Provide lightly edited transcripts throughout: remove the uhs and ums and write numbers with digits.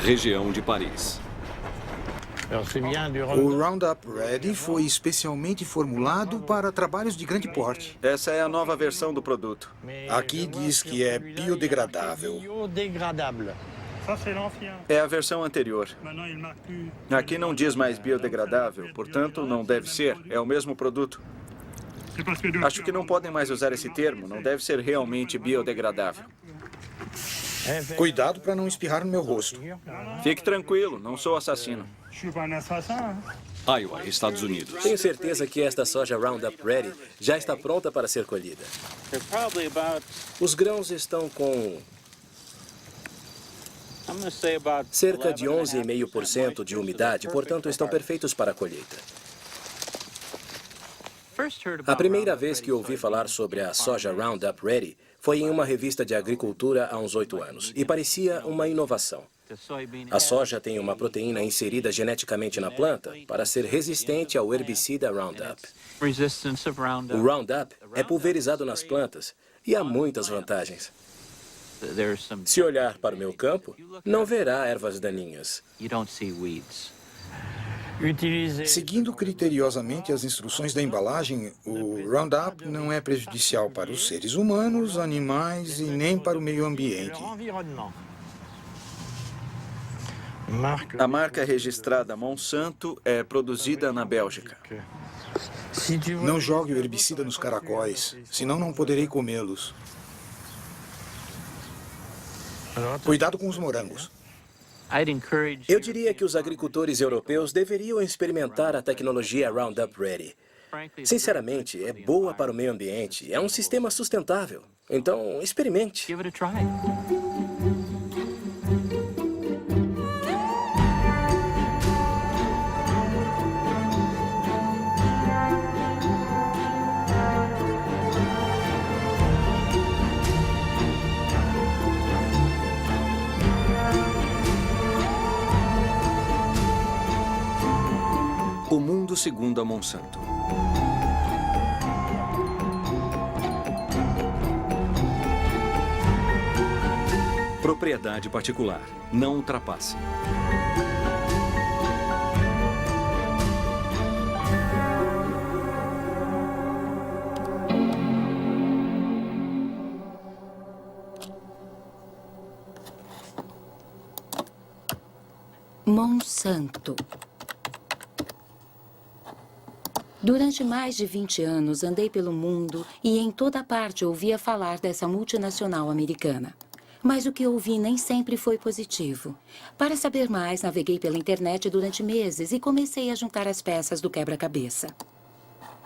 região de Paris. O Roundup Ready foi especialmente formulado para trabalhos de grande porte. Essa é a nova versão do produto. Aqui diz que é biodegradável. É a versão anterior. Aqui não diz mais biodegradável, portanto não deve ser. É o mesmo produto. Acho que não podem mais usar esse termo. Não deve ser realmente biodegradável. Cuidado para não espirrar no meu rosto. Fique tranquilo, não sou assassino. Iowa, Estados Unidos. Tenho certeza que esta soja Roundup Ready já está pronta para ser colhida. Os grãos estão com cerca de 11,5% de umidade, portanto estão perfeitos para a colheita. A primeira vez que ouvi falar sobre a soja Roundup Ready foi em uma revista de agricultura há uns 8 anos, e parecia uma inovação. A soja tem uma proteína inserida geneticamente na planta para ser resistente ao herbicida Roundup. O Roundup é pulverizado nas plantas e há muitas vantagens. Se olhar para o meu campo, não verá ervas daninhas. Seguindo criteriosamente as instruções da embalagem, o Roundup não é prejudicial para os seres humanos, animais e nem para o meio ambiente. A marca registrada Monsanto é produzida na Bélgica. Não jogue o herbicida nos caracóis, senão não poderei comê-los. Cuidado com os morangos. Eu diria que os agricultores europeus deveriam experimentar a tecnologia Roundup Ready. Sinceramente, é boa para o meio ambiente, é um sistema sustentável. Então, experimente. O mundo segundo a Monsanto. Propriedade particular. Não ultrapasse. Monsanto. Durante mais de 20 anos, andei pelo mundo e em toda parte ouvia falar dessa multinacional americana. Mas o que ouvi nem sempre foi positivo. Para saber mais, naveguei pela internet durante meses e comecei a juntar as peças do quebra-cabeça.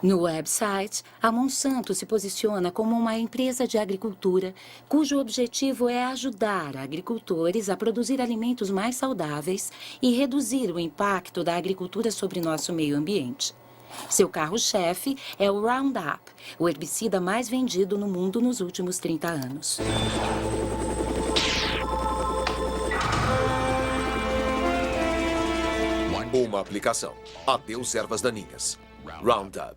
No website, a Monsanto se posiciona como uma empresa de agricultura cujo objetivo é ajudar agricultores a produzir alimentos mais saudáveis e reduzir o impacto da agricultura sobre nosso meio ambiente. Seu carro-chefe é o Roundup, o herbicida mais vendido no mundo nos últimos 30 anos. Uma aplicação. Adeus ervas daninhas. Roundup.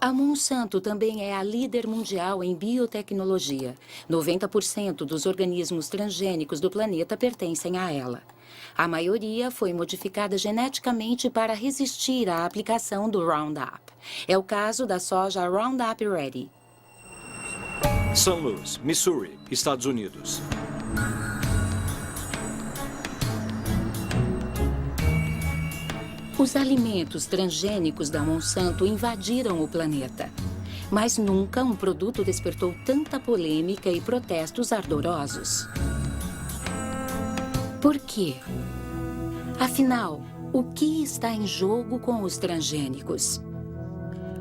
A Monsanto também é a líder mundial em biotecnologia. 90% dos organismos transgênicos do planeta pertencem a ela. A maioria foi modificada geneticamente para resistir à aplicação do Roundup. É o caso da soja Roundup Ready. St. Louis, Missouri, Estados Unidos. Os alimentos transgênicos da Monsanto invadiram o planeta. Mas nunca um produto despertou tanta polêmica e protestos ardorosos. Por quê? Afinal, o que está em jogo com os transgênicos?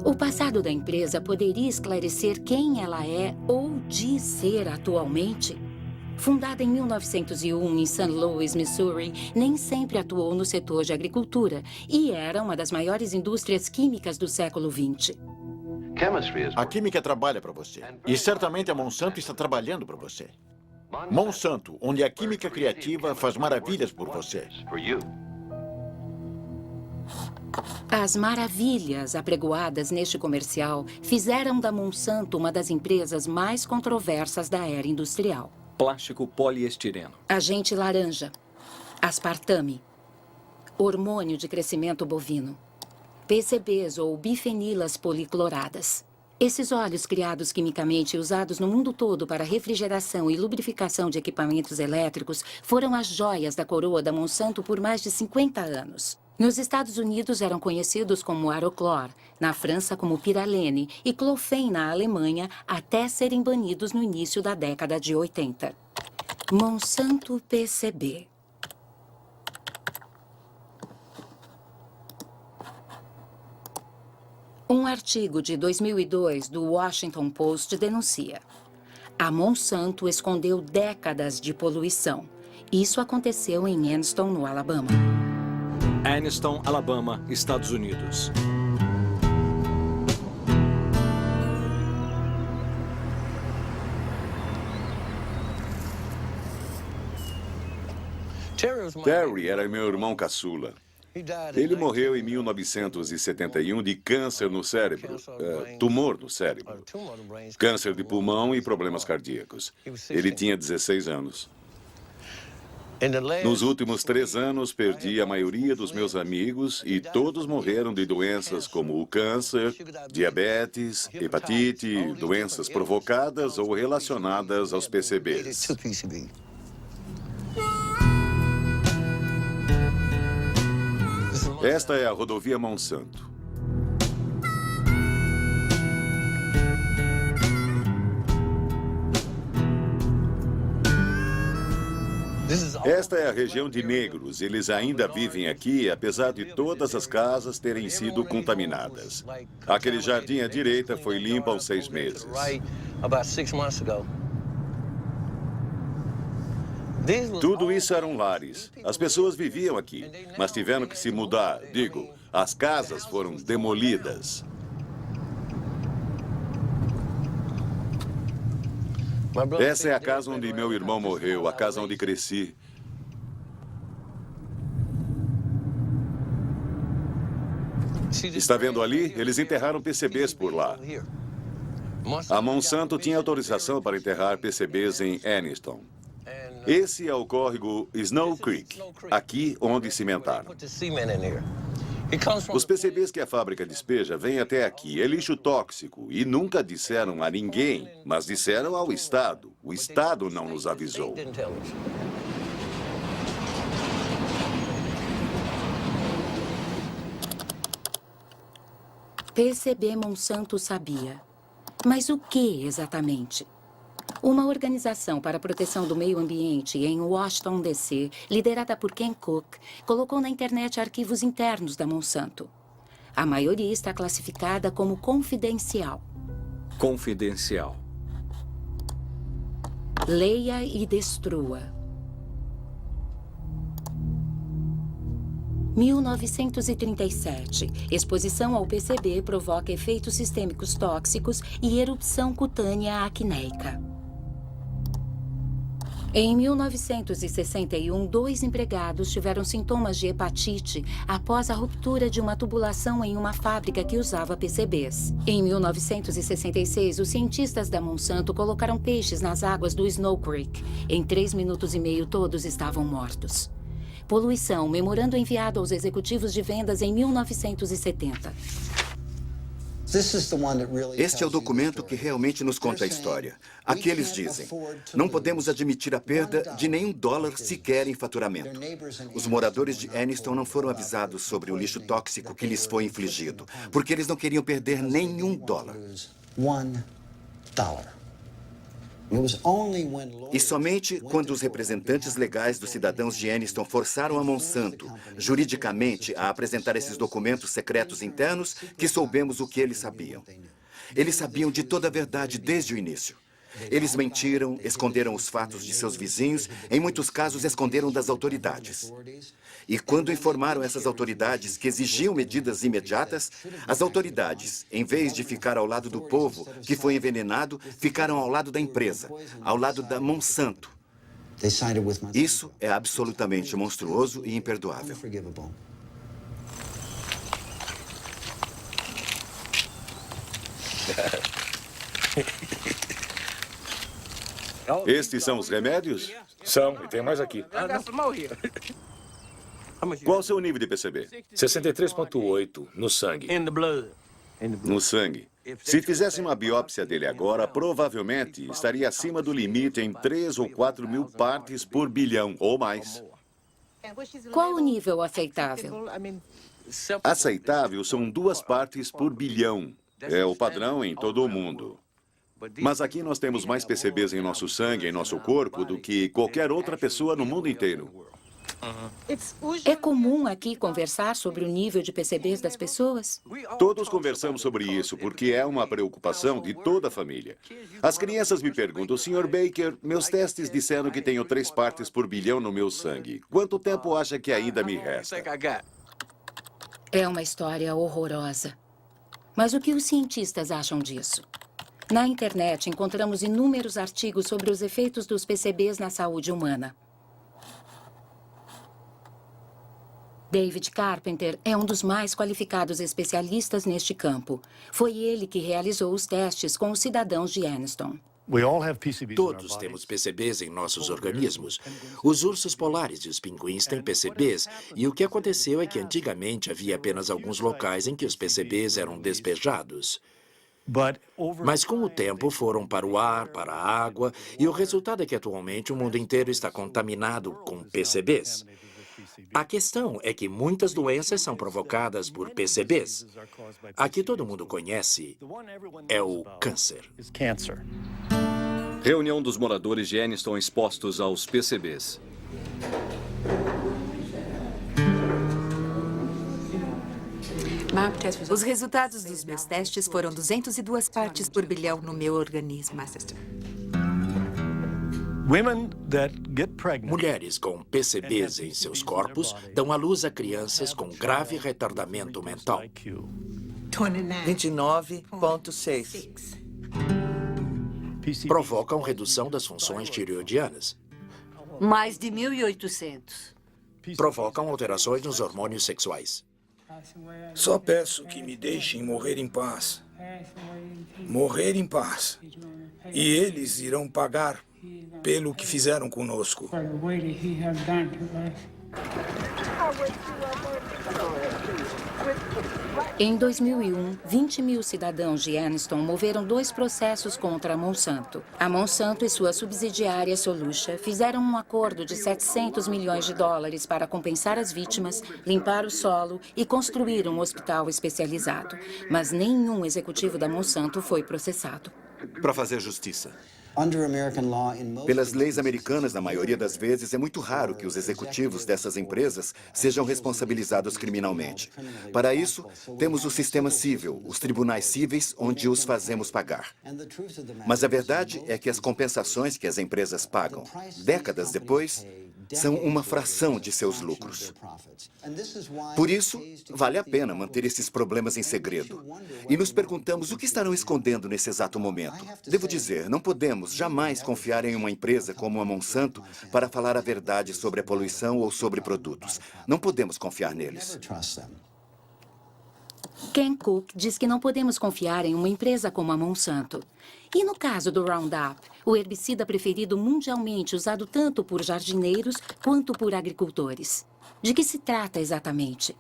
O passado da empresa poderia esclarecer quem ela é ou diz ser atualmente? Fundada em 1901 em St. Louis, Missouri, nem sempre atuou no setor de agricultura e era uma das maiores indústrias químicas do século XX. A química trabalha para você. E certamente a Monsanto está trabalhando para você. Monsanto, onde a química criativa faz maravilhas por você. As maravilhas apregoadas neste comercial fizeram da Monsanto uma das empresas mais controversas da era industrial. Plástico poliestireno. Agente laranja. Aspartame. Hormônio de crescimento bovino. PCBs ou bifenilas policloradas. Esses óleos criados quimicamente e usados no mundo todo para refrigeração e lubrificação de equipamentos elétricos foram as joias da coroa da Monsanto por mais de 50 anos. Nos Estados Unidos eram conhecidos como Aroclor, na França como Piralene e Clofen na Alemanha, até serem banidos no início da década de 80. Monsanto PCB. Um artigo de 2002 do Washington Post denuncia: a Monsanto escondeu décadas de poluição. Isso aconteceu em Anniston, no Alabama. Anniston, Alabama, Estados Unidos. Terry era meu irmão caçula. Ele morreu em 1971 de câncer no cérebro, tumor no cérebro, câncer de pulmão e problemas cardíacos. Ele tinha 16 anos. Nos últimos 3 anos, perdi a maioria dos meus amigos e todos morreram de doenças como o câncer, diabetes, hepatite, doenças provocadas ou relacionadas aos PCBs. Esta é a rodovia Monsanto. Esta é a região de negros. Eles ainda vivem aqui, apesar de todas as casas terem sido contaminadas. Aquele jardim à direita foi limpo há uns 6 meses. Tudo isso eram lares. As pessoas viviam aqui, mas tiveram que se mudar. Digo, as casas foram demolidas. Essa é a casa onde meu irmão morreu, a casa onde cresci. Está vendo ali? Eles enterraram PCBs por lá. A Monsanto tinha autorização para enterrar PCBs em Anniston. Esse é o córrego Snow Creek, aqui onde cimentaram. Os PCBs que a fábrica despeja vêm até aqui. É lixo tóxico e nunca disseram a ninguém, mas disseram ao Estado. O Estado não nos avisou. PCB Monsanto sabia. Mas o que exatamente? Uma organização para a proteção do meio ambiente em Washington, D.C., liderada por Ken Cook, colocou na internet arquivos internos da Monsanto. A maioria está classificada como confidencial. Confidencial. Leia e destrua. 1937. Exposição ao PCB provoca efeitos sistêmicos tóxicos e erupção cutânea acneica. Em 1961, 2 empregados tiveram sintomas de hepatite após a ruptura de uma tubulação em uma fábrica que usava PCBs. Em 1966, os cientistas da Monsanto colocaram peixes nas águas do Snow Creek. Em 3 minutos e meio, todos estavam mortos. Poluição, memorando enviado aos executivos de vendas em 1970. Este é o documento que realmente nos conta a história. Aqui eles dizem: não podemos admitir a perda de nenhum dólar sequer em faturamento. Os moradores de Anniston não foram avisados sobre o lixo tóxico que lhes foi infligido, porque eles não queriam perder nenhum dólar. E somente quando os representantes legais dos cidadãos de Anniston forçaram a Monsanto, juridicamente, a apresentar esses documentos secretos internos, que soubemos o que eles sabiam. Eles sabiam de toda a verdade desde o início. Eles mentiram, esconderam os fatos de seus vizinhos, em muitos casos esconderam das autoridades. E quando informaram essas autoridades que exigiam medidas imediatas, as autoridades, em vez de ficar ao lado do povo que foi envenenado, ficaram ao lado da empresa, ao lado da Monsanto. Isso é absolutamente monstruoso e imperdoável. Estes são os remédios? São, e tem mais aqui. Qual o seu nível de PCB? 63,8 no sangue. No sangue. Se fizesse uma biópsia dele agora, provavelmente estaria acima do limite em 3 ou 4 mil partes por bilhão, ou mais. Qual o nível aceitável? Aceitável são 2 partes por bilhão. É o padrão em todo o mundo. Mas aqui nós temos mais PCBs em nosso sangue, em nosso corpo, do que qualquer outra pessoa no mundo inteiro. É comum aqui conversar sobre o nível de PCBs das pessoas? Todos conversamos sobre isso, porque é uma preocupação de toda a família. As crianças me perguntam, Sr. Baker, meus testes disseram que tenho 3 partes por bilhão no meu sangue. Quanto tempo acha que ainda me resta? É uma história horrorosa. Mas o que os cientistas acham disso? Na internet, encontramos inúmeros artigos sobre os efeitos dos PCBs na saúde humana. David Carpenter é um dos mais qualificados especialistas neste campo. Foi ele que realizou os testes com os cidadãos de Anniston. Todos temos PCBs em nossos organismos. Os ursos polares e os pinguins têm PCBs, e o que aconteceu é que antigamente havia apenas alguns locais em que os PCBs eram despejados. Mas com o tempo foram para o ar, para a água, e o resultado é que atualmente o mundo inteiro está contaminado com PCBs. A questão é que muitas doenças são provocadas por PCBs. A que todo mundo conhece é o câncer. Reunião dos moradores de Anniston expostos aos PCBs. Os resultados dos meus testes foram 202 partes por bilhão no meu organismo. Mulheres com PCBs em seus corpos dão à luz a crianças com grave retardamento mental. 29,6. Provocam redução das funções tireoidianas. Mais de 1.800. Provocam alterações nos hormônios sexuais. Só peço que me deixem morrer em paz. Morrer em paz. E eles irão pagar pelo que fizeram conosco. Em 2001, 20 mil cidadãos de Anniston moveram 2 processos contra a Monsanto. A Monsanto e sua subsidiária Solutia fizeram um acordo de 700 milhões de dólares para compensar as vítimas, limpar o solo e construir um hospital especializado. Mas nenhum executivo da Monsanto foi processado. Para fazer justiça. Pelas leis americanas, na maioria das vezes, é muito raro que os executivos dessas empresas sejam responsabilizados criminalmente. Para isso, temos o sistema civil, os tribunais cíveis, onde os fazemos pagar. Mas a verdade é que as compensações que as empresas pagam, décadas depois, são uma fração de seus lucros. Por isso, vale a pena manter esses problemas em segredo. E nos perguntamos o que estarão escondendo nesse exato momento. Devo dizer, não podemos jamais confiar em uma empresa como a Monsanto para falar a verdade sobre a poluição ou sobre produtos. Não podemos confiar neles. Ken Cook diz que não podemos confiar em uma empresa como a Monsanto. E no caso do Roundup, o herbicida preferido mundialmente usado tanto por jardineiros quanto por agricultores? De que se trata exatamente?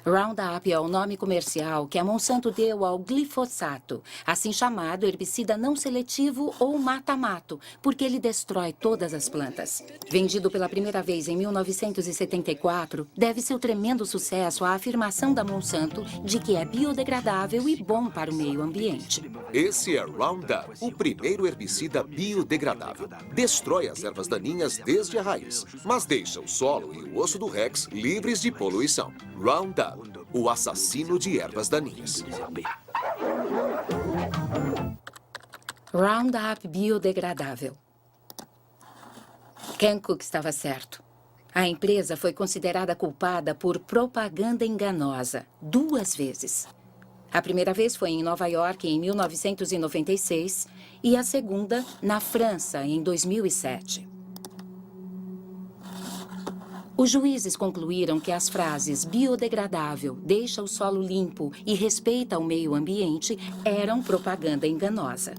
Roundup é o nome comercial que a Monsanto deu ao glifosato, assim chamado herbicida não seletivo ou mata-mato, porque ele destrói todas as plantas. Vendido pela primeira vez em 1974, deve seu tremendo sucesso à afirmação da Monsanto de que é biodegradável e bom para o meio ambiente. Esse é Roundup, o primeiro herbicida biodegradável. Destrói as ervas daninhas desde a raiz, mas deixa o solo e o osso do Rex livres de poluição. Roundup, o assassino de ervas daninhas. Roundup biodegradável. Ken Cook estava certo. A empresa foi considerada culpada por propaganda enganosa 2 vezes. A primeira vez foi em Nova York, em 1996, e a segunda, na França, em 2007. Os juízes concluíram que as frases biodegradável, deixa o solo limpo e respeita o meio ambiente eram propaganda enganosa.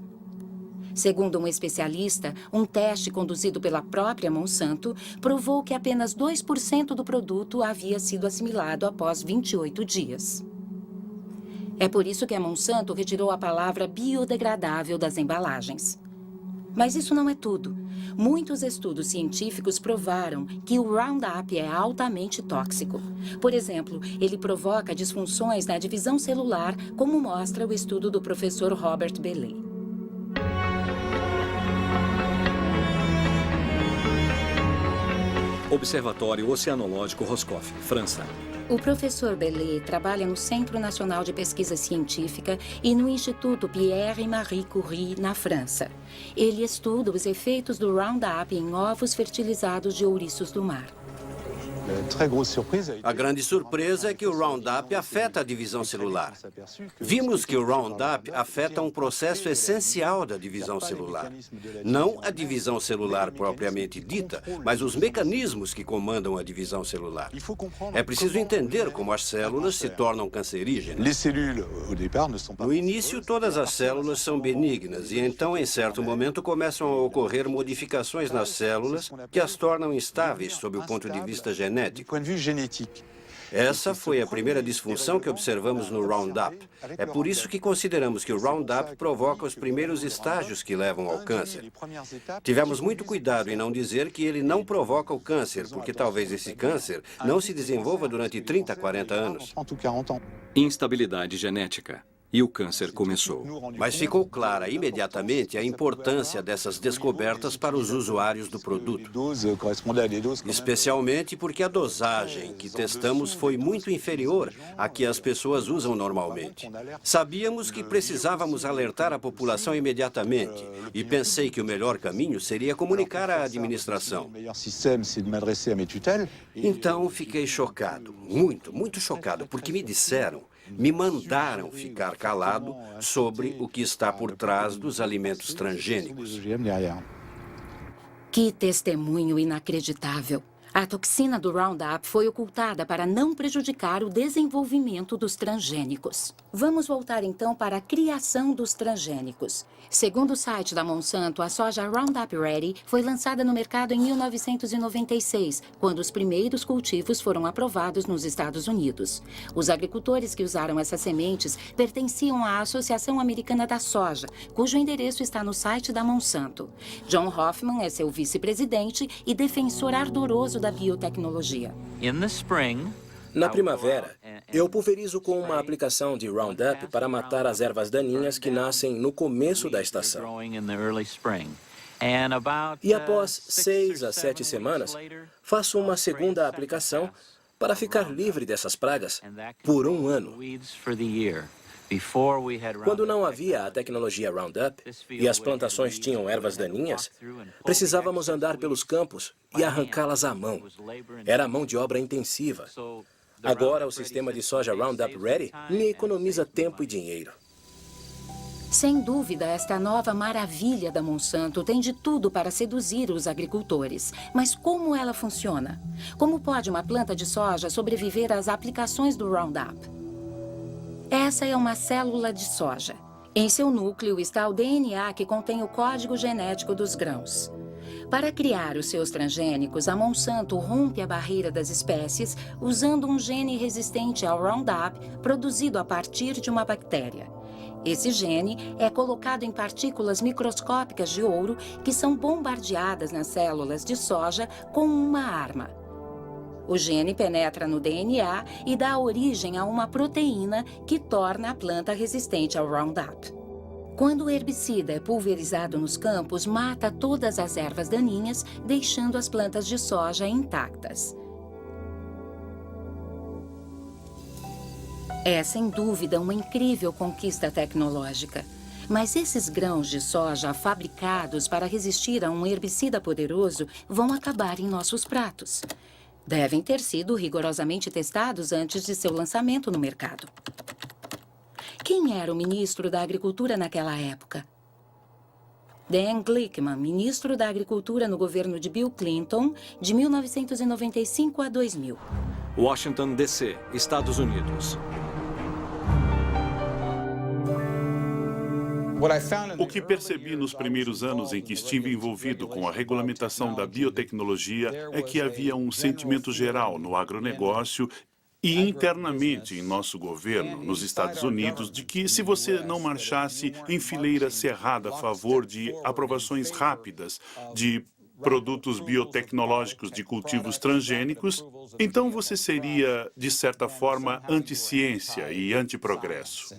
Segundo um especialista, um teste conduzido pela própria Monsanto provou que apenas 2% do produto havia sido assimilado após 28 dias. É por isso que a Monsanto retirou a palavra biodegradável das embalagens. Mas isso não é tudo. Muitos estudos científicos provaram que o Roundup é altamente tóxico. Por exemplo, ele provoca disfunções na divisão celular, como mostra o estudo do professor Robert Bellet. Observatório Oceanológico Roscoff, França. O professor Bellet trabalha no Centro Nacional de Pesquisa Científica e no Instituto Pierre e Marie Curie, na França. Ele estuda os efeitos do Roundup em ovos fertilizados de ouriços do mar. A grande surpresa é que o Roundup afeta a divisão celular. Vimos que o Roundup afeta um processo essencial da divisão celular. Não a divisão celular propriamente dita, mas os mecanismos que comandam a divisão celular. É preciso entender como as células se tornam cancerígenas. No início, todas as células são benignas e então, em certo momento, começam a ocorrer modificações nas células que as tornam instáveis sob o ponto de vista genético. Essa foi a primeira disfunção que observamos no Roundup. É por isso que consideramos que o Roundup provoca os primeiros estágios que levam ao câncer. Tivemos muito cuidado em não dizer que ele não provoca o câncer, porque talvez esse câncer não se desenvolva durante 30, 40 anos. Instabilidade genética. E o câncer começou. Mas ficou clara imediatamente a importância dessas descobertas para os usuários do produto. Especialmente porque a dosagem que testamos foi muito inferior à que as pessoas usam normalmente. Sabíamos que precisávamos alertar a população imediatamente e pensei que o melhor caminho seria comunicar à administração. Então fiquei chocado, muito chocado, porque me mandaram ficar calado sobre o que está por trás dos alimentos transgênicos. Que testemunho inacreditável! A toxina do Roundup foi ocultada para não prejudicar o desenvolvimento dos transgênicos. Vamos voltar então para a criação dos transgênicos. Segundo o site da Monsanto, a soja Roundup Ready foi lançada no mercado em 1996, quando os primeiros cultivos foram aprovados nos Estados Unidos. Os agricultores que usaram essas sementes pertenciam à Associação Americana da Soja, cujo endereço está no site da Monsanto. John Hoffman é seu vice-presidente e defensor ardoroso da biotecnologia. Na primavera, eu pulverizo com uma aplicação de Roundup para matar as ervas daninhas que nascem no começo da estação. E após 6 a 7 semanas, faço uma segunda aplicação para ficar livre dessas pragas por 1 ano. Quando não havia a tecnologia Roundup e as plantações tinham ervas daninhas, precisávamos andar pelos campos e arrancá-las à mão. Era mão de obra intensiva. Agora, o sistema de soja Roundup Ready me economiza tempo e dinheiro. Sem dúvida, esta nova maravilha da Monsanto tem de tudo para seduzir os agricultores. Mas como ela funciona? Como pode uma planta de soja sobreviver às aplicações do Roundup? Essa é uma célula de soja. Em seu núcleo está o DNA que contém o código genético dos grãos. Para criar os seus transgênicos, a Monsanto rompe a barreira das espécies usando um gene resistente ao Roundup produzido a partir de uma bactéria. Esse gene é colocado em partículas microscópicas de ouro que são bombardeadas nas células de soja com uma arma. O gene penetra no DNA e dá origem a uma proteína que torna a planta resistente ao Roundup. Quando o herbicida é pulverizado nos campos, mata todas as ervas daninhas, deixando as plantas de soja intactas. É, sem dúvida, uma incrível conquista tecnológica. Mas esses grãos de soja fabricados para resistir a um herbicida poderoso vão acabar em nossos pratos. Devem ter sido rigorosamente testados antes de seu lançamento no mercado. Quem era o ministro da Agricultura naquela época? Dan Glickman, ministro da Agricultura no governo de Bill Clinton, de 1995 a 2000. Washington, D.C., Estados Unidos. O que percebi nos primeiros anos em que estive envolvido com a regulamentação da biotecnologia é que havia um sentimento geral no agronegócio e internamente em nosso governo, nos Estados Unidos, de que se você não marchasse em fileira cerrada a favor de aprovações rápidas de produtos biotecnológicos de cultivos transgênicos, então você seria, de certa forma, anti-ciência e anti-progresso.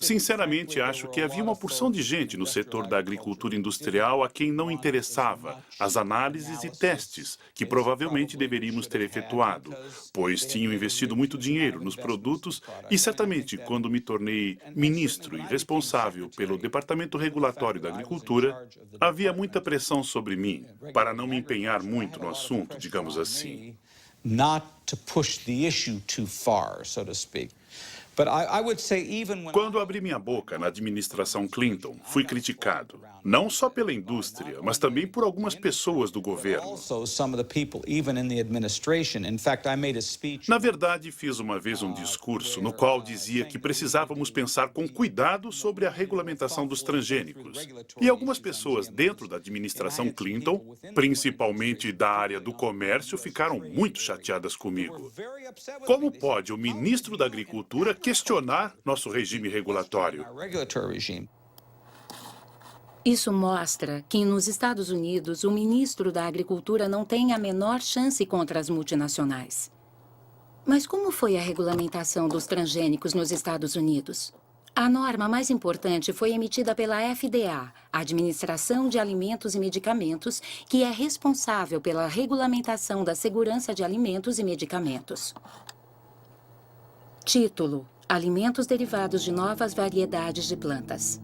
Sinceramente, acho que havia uma porção de gente no setor da agricultura industrial a quem não interessava as análises e testes que provavelmente deveríamos ter efetuado, pois tinham investido muito dinheiro nos produtos e, certamente, quando me tornei ministro e responsável pelo Departamento Regulatório da Agricultura, havia muita pressão sobre mim para não me empenhar muito no assunto, digamos assim. Quando abri minha boca na administração Clinton, fui criticado, não só pela indústria, mas também por algumas pessoas do governo. Na verdade, fiz uma vez um discurso no qual dizia que precisávamos pensar com cuidado sobre a regulamentação dos transgênicos. E algumas pessoas dentro da administração Clinton, principalmente da área do comércio, ficaram muito chateadas comigo. Como pode o ministro da Agricultura questionar nosso regime regulatório? Isso mostra que, nos Estados Unidos, o ministro da Agricultura não tem a menor chance contra as multinacionais. Mas como foi a regulamentação dos transgênicos nos Estados Unidos? A norma mais importante foi emitida pela FDA, a Administração de Alimentos e Medicamentos, que é responsável pela regulamentação da segurança de alimentos e medicamentos. Título: Alimentos derivados de novas variedades de plantas.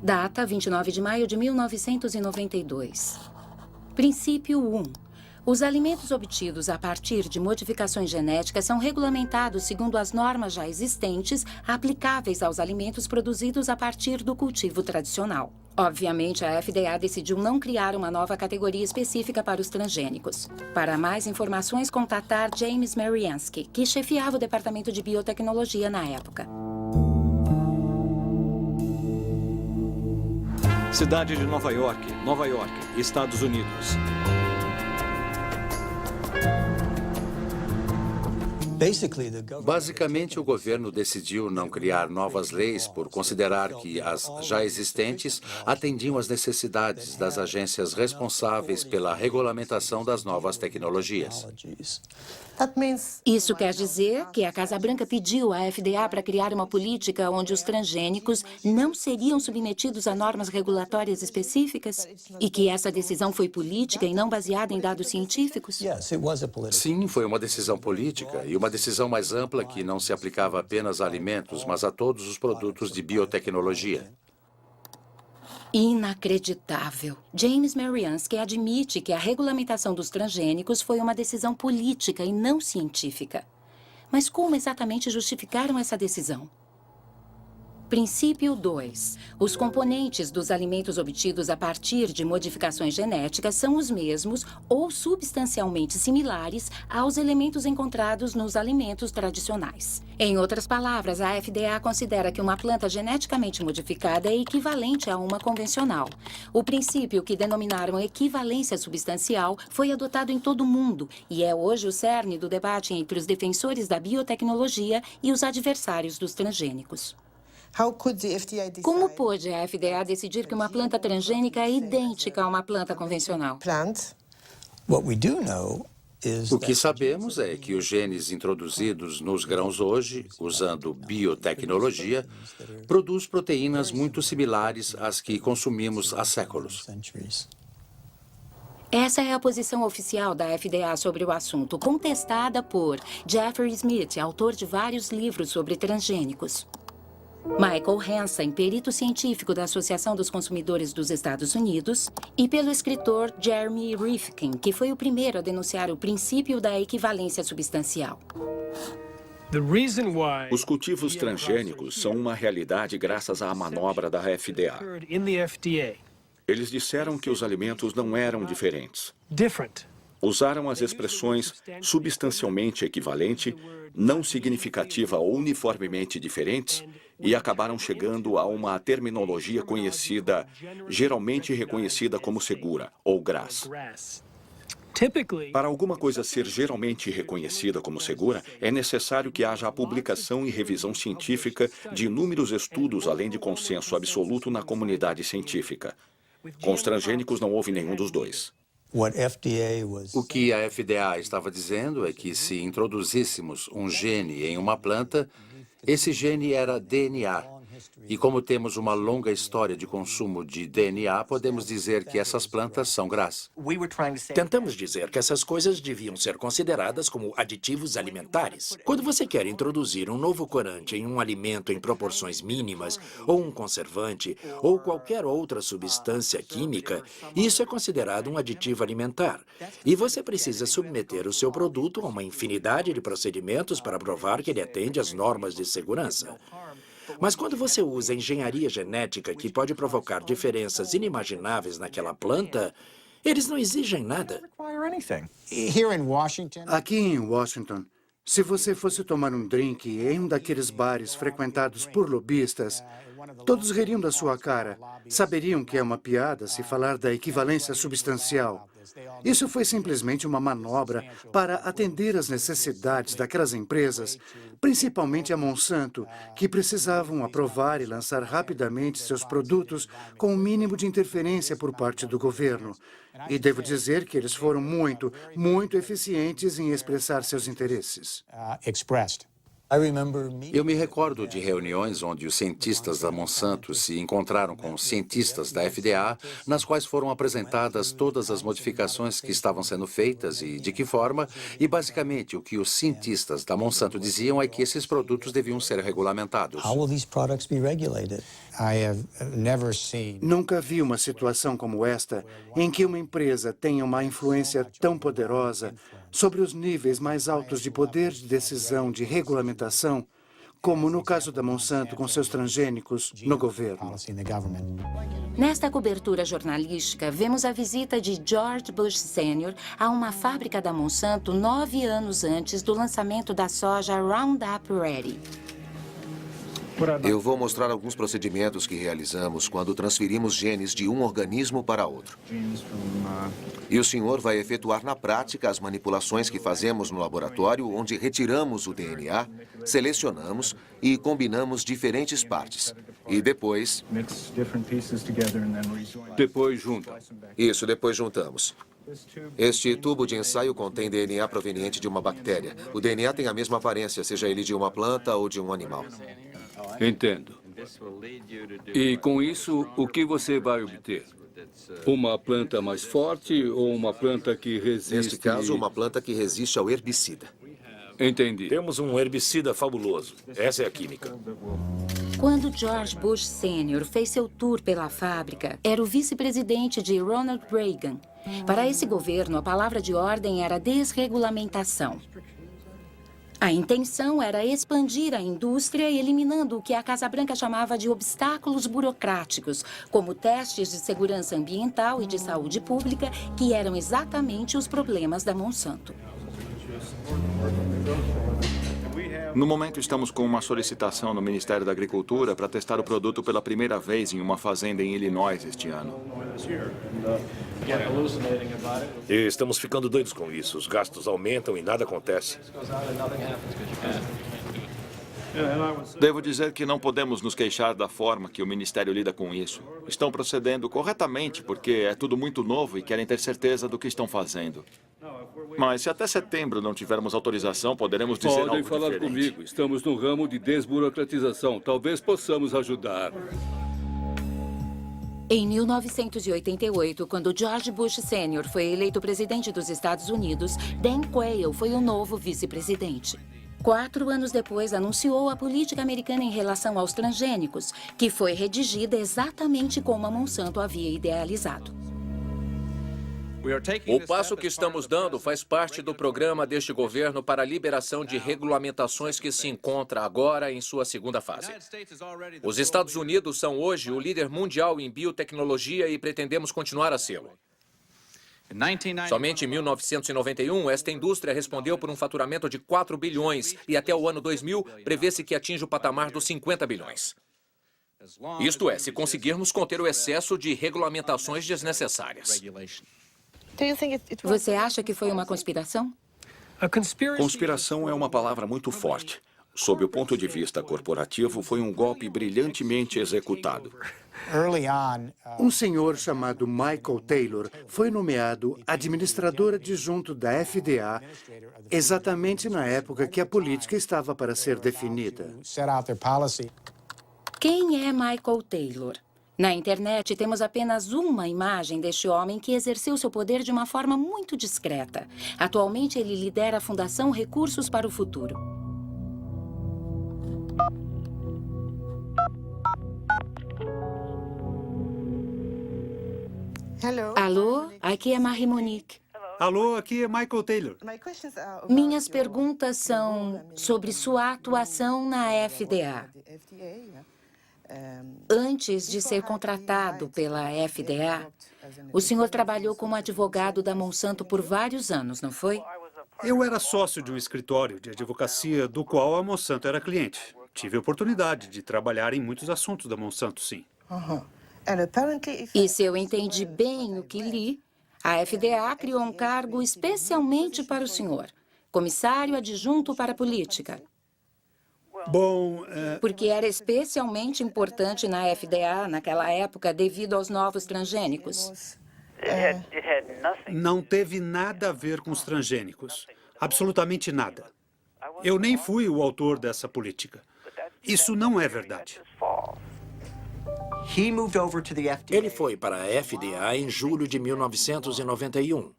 Data: 29 de maio de 1992. Princípio 1. Os alimentos obtidos a partir de modificações genéticas são regulamentados segundo as normas já existentes aplicáveis aos alimentos produzidos a partir do cultivo tradicional. Obviamente, a FDA decidiu não criar uma nova categoria específica para os transgênicos. Para mais informações, contatar James Mariansky, que chefiava o Departamento de Biotecnologia na época. Cidade de Nova York, Estados Unidos. Basicamente, o governo decidiu não criar novas leis por considerar que as já existentes atendiam às necessidades das agências responsáveis pela regulamentação das novas tecnologias. Isso quer dizer que a Casa Branca pediu à FDA para criar uma política onde os transgênicos não seriam submetidos a normas regulatórias específicas? E que essa decisão foi política e não baseada em dados científicos? Sim, foi uma decisão política e uma decisão mais ampla que não se aplicava apenas a alimentos, mas a todos os produtos de biotecnologia. Inacreditável. James Mariansky admite que a regulamentação dos transgênicos foi uma decisão política e não científica. Mas como exatamente justificaram essa decisão? Princípio 2. Os componentes dos alimentos obtidos a partir de modificações genéticas são os mesmos ou substancialmente similares aos elementos encontrados nos alimentos tradicionais. Em outras palavras, a FDA considera que uma planta geneticamente modificada é equivalente a uma convencional. O princípio, que denominaram equivalência substancial, foi adotado em todo o mundo e é hoje o cerne do debate entre os defensores da biotecnologia e os adversários dos transgênicos. Como pôde a FDA decidir que uma planta transgênica é idêntica a uma planta convencional? O que sabemos é que os genes introduzidos nos grãos hoje, usando biotecnologia, produz proteínas muito similares às que consumimos há séculos. Essa é a posição oficial da FDA sobre o assunto, contestada por Jeffrey Smith, autor de vários livros sobre transgênicos. Michael Hansen, perito científico da Associação dos Consumidores dos Estados Unidos, e pelo escritor Jeremy Rifkin, que foi o primeiro a denunciar o princípio da equivalência substancial. Os cultivos transgênicos são uma realidade graças à manobra da FDA. Eles disseram que os alimentos não eram diferentes. Usaram as expressões substancialmente equivalente, não significativa ou uniformemente diferentes e acabaram chegando a uma terminologia conhecida, geralmente reconhecida como segura, ou GRAS. Para alguma coisa ser geralmente reconhecida como segura, é necessário que haja a publicação e revisão científica de inúmeros estudos, além de consenso absoluto na comunidade científica. Com os transgênicos não houve nenhum dos dois. O que a FDA estava dizendo é que se introduzíssemos um gene em uma planta, esse gene era DNA. E como temos uma longa história de consumo de DNA, podemos dizer que essas plantas são GRAS. Tentamos dizer que essas coisas deviam ser consideradas como aditivos alimentares. Quando você quer introduzir um novo corante em um alimento em proporções mínimas, ou um conservante, ou qualquer outra substância química, isso é considerado um aditivo alimentar. E você precisa submeter o seu produto a uma infinidade de procedimentos para provar que ele atende às normas de segurança. Mas quando você usa engenharia genética que pode provocar diferenças inimagináveis naquela planta, eles não exigem nada. Aqui em Washington, se você fosse tomar um drink em um daqueles bares frequentados por lobistas, todos ririam da sua cara. Saberiam que é uma piada se falar da equivalência substancial. Isso foi simplesmente uma manobra para atender às necessidades daquelas empresas, principalmente a Monsanto, que precisavam aprovar e lançar rapidamente seus produtos com o mínimo de interferência por parte do governo. E devo dizer que eles foram muito eficientes em expressar seus interesses. Eu me recordo de reuniões onde os cientistas da Monsanto se encontraram com os cientistas da FDA, nas quais foram apresentadas todas as modificações que estavam sendo feitas e de que forma, e basicamente o que os cientistas da Monsanto diziam é que esses produtos deviam ser regulamentados. Nunca vi uma situação como esta, em que uma empresa tenha uma influência tão poderosa sobre os níveis mais altos de poder de decisão de regulamentação, como no caso da Monsanto com seus transgênicos no governo. Nesta cobertura jornalística, vemos a visita de George Bush Sr. a uma fábrica da Monsanto 9 anos antes do lançamento da soja Roundup Ready. Eu vou mostrar alguns procedimentos que realizamos quando transferimos genes de um organismo para outro. E o senhor vai efetuar na prática as manipulações que fazemos no laboratório, onde retiramos o DNA, selecionamos e combinamos diferentes partes. E depois... Depois juntam. Isso, depois juntamos. Este tubo de ensaio contém DNA proveniente de uma bactéria. O DNA tem a mesma aparência, seja ele de uma planta ou de um animal. Entendo. E com isso, o que você vai obter? Uma planta mais forte ou uma planta que resiste... Neste caso, uma planta que resiste ao herbicida. Entendi. Temos um herbicida fabuloso. Essa é a química. Quando George Bush Sr. fez seu tour pela fábrica, era o vice-presidente de Ronald Reagan. Para esse governo, a palavra de ordem era desregulamentação. A intenção era expandir a indústria, eliminando o que a Casa Branca chamava de obstáculos burocráticos, como testes de segurança ambiental e de saúde pública, que eram exatamente os problemas da Monsanto. No momento, estamos com uma solicitação no Ministério da Agricultura para testar o produto pela primeira vez em uma fazenda em Illinois este ano. E estamos ficando doidos com isso. Os gastos aumentam e nada acontece. Devo dizer que não podemos nos queixar da forma que o Ministério lida com isso. Estão procedendo corretamente porque é tudo muito novo e querem ter certeza do que estão fazendo. Mas se até setembro não tivermos autorização, poderemos dizer algo Podem falar diferente. comigo. Estamos no ramo de desburocratização. Talvez possamos ajudar. Em 1988, quando George Bush Sr. foi eleito presidente dos Estados Unidos, Dan Quayle foi o novo vice-presidente. 4 anos depois, anunciou a política americana em relação aos transgênicos, que foi redigida exatamente como a Monsanto havia idealizado. O passo que estamos dando faz parte do programa deste governo para a liberação de regulamentações que se encontra agora em sua segunda fase. Os Estados Unidos são hoje o líder mundial em biotecnologia e pretendemos continuar a sê-lo. Somente em 1991, esta indústria respondeu por um faturamento de 4 bilhões e até o ano 2000 prevê-se que atinja o patamar dos 50 bilhões. Isto é, se conseguirmos conter o excesso de regulamentações desnecessárias. Você acha que foi uma conspiração? Conspiração é uma palavra muito forte. Sob o ponto de vista corporativo, foi um golpe brilhantemente executado. Um senhor chamado Michael Taylor foi nomeado administrador adjunto da FDA exatamente na época que a política estava para ser definida. Quem é Michael Taylor? Na internet, temos apenas uma imagem deste homem que exerceu seu poder de uma forma muito discreta. Atualmente, ele lidera a Fundação Recursos para o Futuro. Alô, aqui é Marie Monique. Alô, aqui é Michael Taylor. Minhas perguntas são sobre sua atuação na FDA. Antes de ser contratado pela FDA, o senhor trabalhou como advogado da Monsanto por vários anos, não foi? Eu era sócio de um escritório de advocacia do qual a Monsanto era cliente. Tive a oportunidade de trabalhar em muitos assuntos da Monsanto, sim. E se eu entendi bem o que li, a FDA criou um cargo especialmente para o senhor, comissário adjunto para a política. Bom, Porque era especialmente importante na FDA naquela época devido aos novos transgênicos. não teve nada a ver com os transgênicos. Absolutamente nada. Eu nem fui o autor dessa política. Isso não é verdade. Ele foi para a FDA em julho de 1991.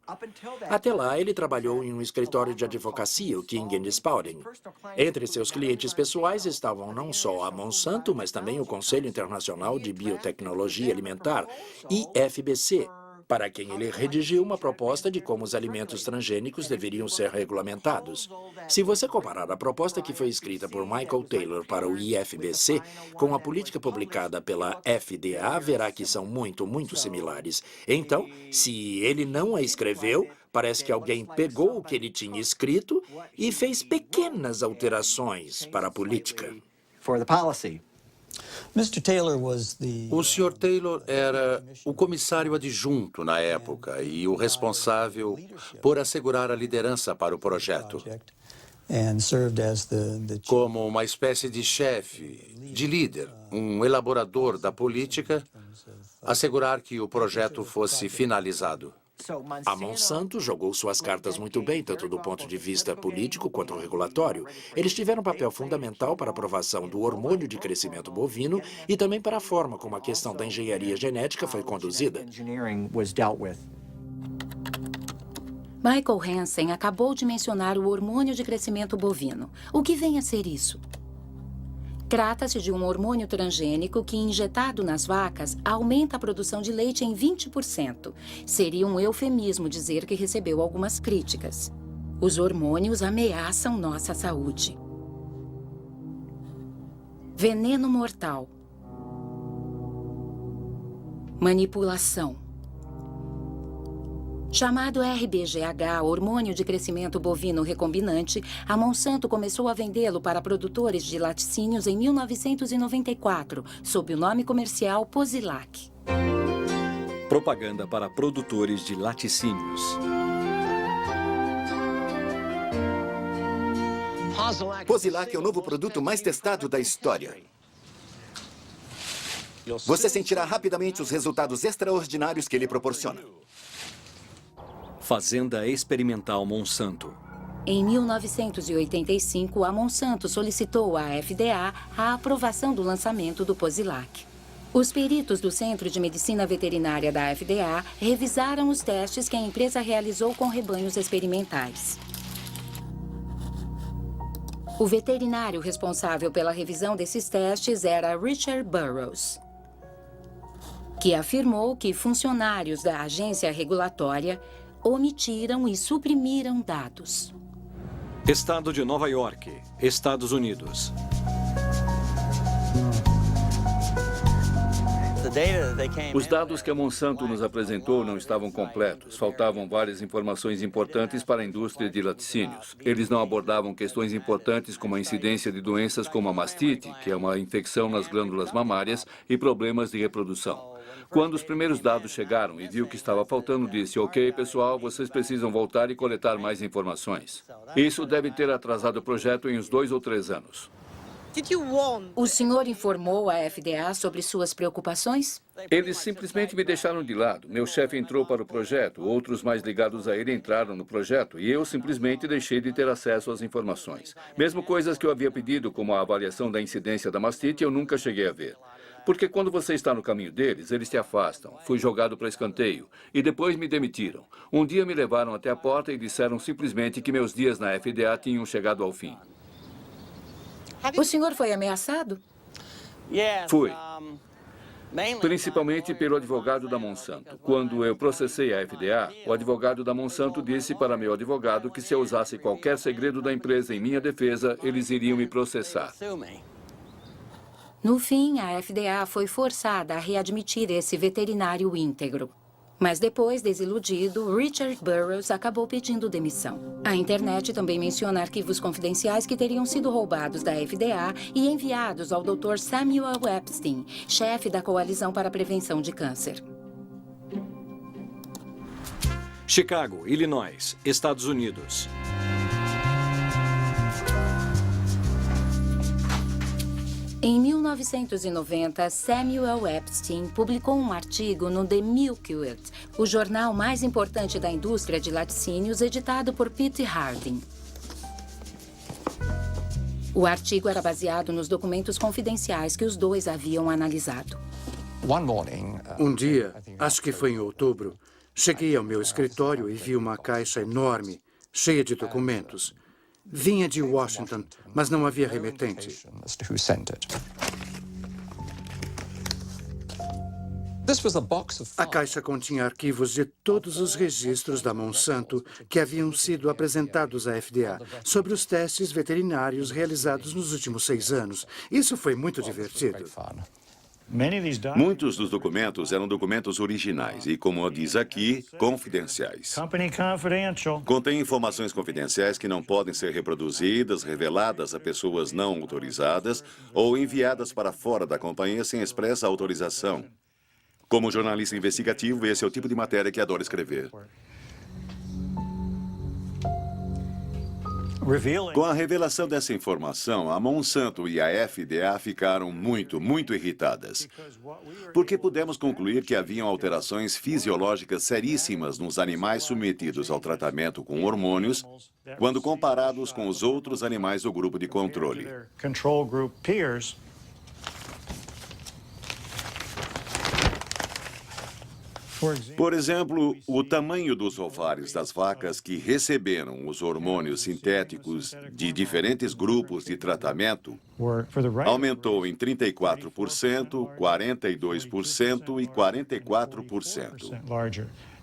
Até lá, ele trabalhou em um escritório de advocacia, o King & Spalding. Entre seus clientes pessoais estavam não só a Monsanto, mas também o Conselho Internacional de Biotecnologia Alimentar, IFBC, para quem ele redigiu uma proposta de como os alimentos transgênicos deveriam ser regulamentados. Se você comparar a proposta que foi escrita por Michael Taylor para o IFBC com a política publicada pela FDA, verá que são muito similares. Então, se ele não a escreveu, parece que alguém pegou o que ele tinha escrito e fez pequenas alterações para a política. O Sr. Taylor era o comissário adjunto na época e o responsável por assegurar a liderança para o projeto. Como uma espécie de chefe, de líder, um elaborador da política, assegurar que o projeto fosse finalizado. A Monsanto jogou suas cartas muito bem, tanto do ponto de vista político quanto regulatório. Eles tiveram um papel fundamental para a aprovação do hormônio de crescimento bovino e também para a forma como a questão da engenharia genética foi conduzida. Michael Hansen acabou de mencionar o hormônio de crescimento bovino. O que vem a ser isso? Trata-se de um hormônio transgênico que, injetado nas vacas, aumenta a produção de leite em 20%. Seria um eufemismo dizer que recebeu algumas críticas. Os hormônios ameaçam nossa saúde. Veneno mortal. Manipulação. Chamado RBGH, hormônio de crescimento bovino recombinante, a Monsanto começou a vendê-lo para produtores de laticínios em 1994, sob o nome comercial Posilac. Propaganda para produtores de laticínios. Posilac é o novo produto mais testado da história. Você sentirá rapidamente os resultados extraordinários que ele proporciona. Fazenda Experimental Monsanto. Em 1985, a Monsanto solicitou à FDA a aprovação do lançamento do Posilac. Os peritos do Centro de Medicina Veterinária da FDA revisaram os testes que a empresa realizou com rebanhos experimentais. O veterinário responsável pela revisão desses testes era Richard Burroughs, que afirmou que funcionários da agência regulatória omitiram e suprimiram dados. Estado de Nova York, Estados Unidos. Os dados que a Monsanto nos apresentou não estavam completos. Faltavam várias informações importantes para a indústria de laticínios. Eles não abordavam questões importantes como a incidência de doenças como a mastite, que é uma infecção nas glândulas mamárias, e problemas de reprodução. Quando os primeiros dados chegaram e viu que estava faltando, disse: ok, pessoal, vocês precisam voltar e coletar mais informações. Isso deve ter atrasado o projeto em uns 2 ou 3 anos. O senhor informou a FDA sobre suas preocupações? Eles simplesmente me deixaram de lado. Meu chefe entrou para o projeto, outros mais ligados a ele entraram no projeto e eu simplesmente deixei de ter acesso às informações. Mesmo coisas que eu havia pedido, como a avaliação da incidência da mastite, eu nunca cheguei a ver. Porque quando você está no caminho deles, eles te afastam. Fui jogado para escanteio e depois me demitiram. Um dia me levaram até a porta e disseram simplesmente que meus dias na FDA tinham chegado ao fim. O senhor foi ameaçado? Fui. Principalmente pelo advogado da Monsanto. Quando eu processei a FDA, o advogado da Monsanto disse para meu advogado que se eu usasse qualquer segredo da empresa em minha defesa, eles iriam me processar. No fim, a FDA foi forçada a readmitir esse veterinário íntegro. Mas depois, desiludido, Richard Burroughs acabou pedindo demissão. A internet também menciona arquivos confidenciais que teriam sido roubados da FDA e enviados ao Dr. Samuel Epstein, chefe da Coalizão para a Prevenção de Câncer. Chicago, Illinois, Estados Unidos. Em 1990, Samuel Epstein publicou um artigo no The Milkweed, o jornal mais importante da indústria de laticínios, editado por Pete Harding. O artigo era baseado nos documentos confidenciais que os dois haviam analisado. Um dia, acho que foi em outubro, cheguei ao meu escritório e vi uma caixa enorme, cheia de documentos. Vinha de Washington, mas não havia remetente. A caixa continha arquivos de todos os registros da Monsanto que haviam sido apresentados à FDA sobre os testes veterinários realizados nos últimos 6 anos. Isso foi muito divertido. Muitos dos documentos eram documentos originais e, como diz aqui, confidenciais. Contém informações confidenciais que não podem ser reproduzidas, reveladas a pessoas não autorizadas ou enviadas para fora da companhia sem expressa autorização. Como jornalista investigativo, esse é o tipo de matéria que adoro escrever. Com a revelação dessa informação, a Monsanto e a FDA ficaram muito irritadas. Porque pudemos concluir que haviam alterações fisiológicas seríssimas nos animais submetidos ao tratamento com hormônios, quando comparados com os outros animais do grupo de controle. Por exemplo, o tamanho dos ovários das vacas que receberam os hormônios sintéticos de diferentes grupos de tratamento aumentou em 34%, 42% e 44%.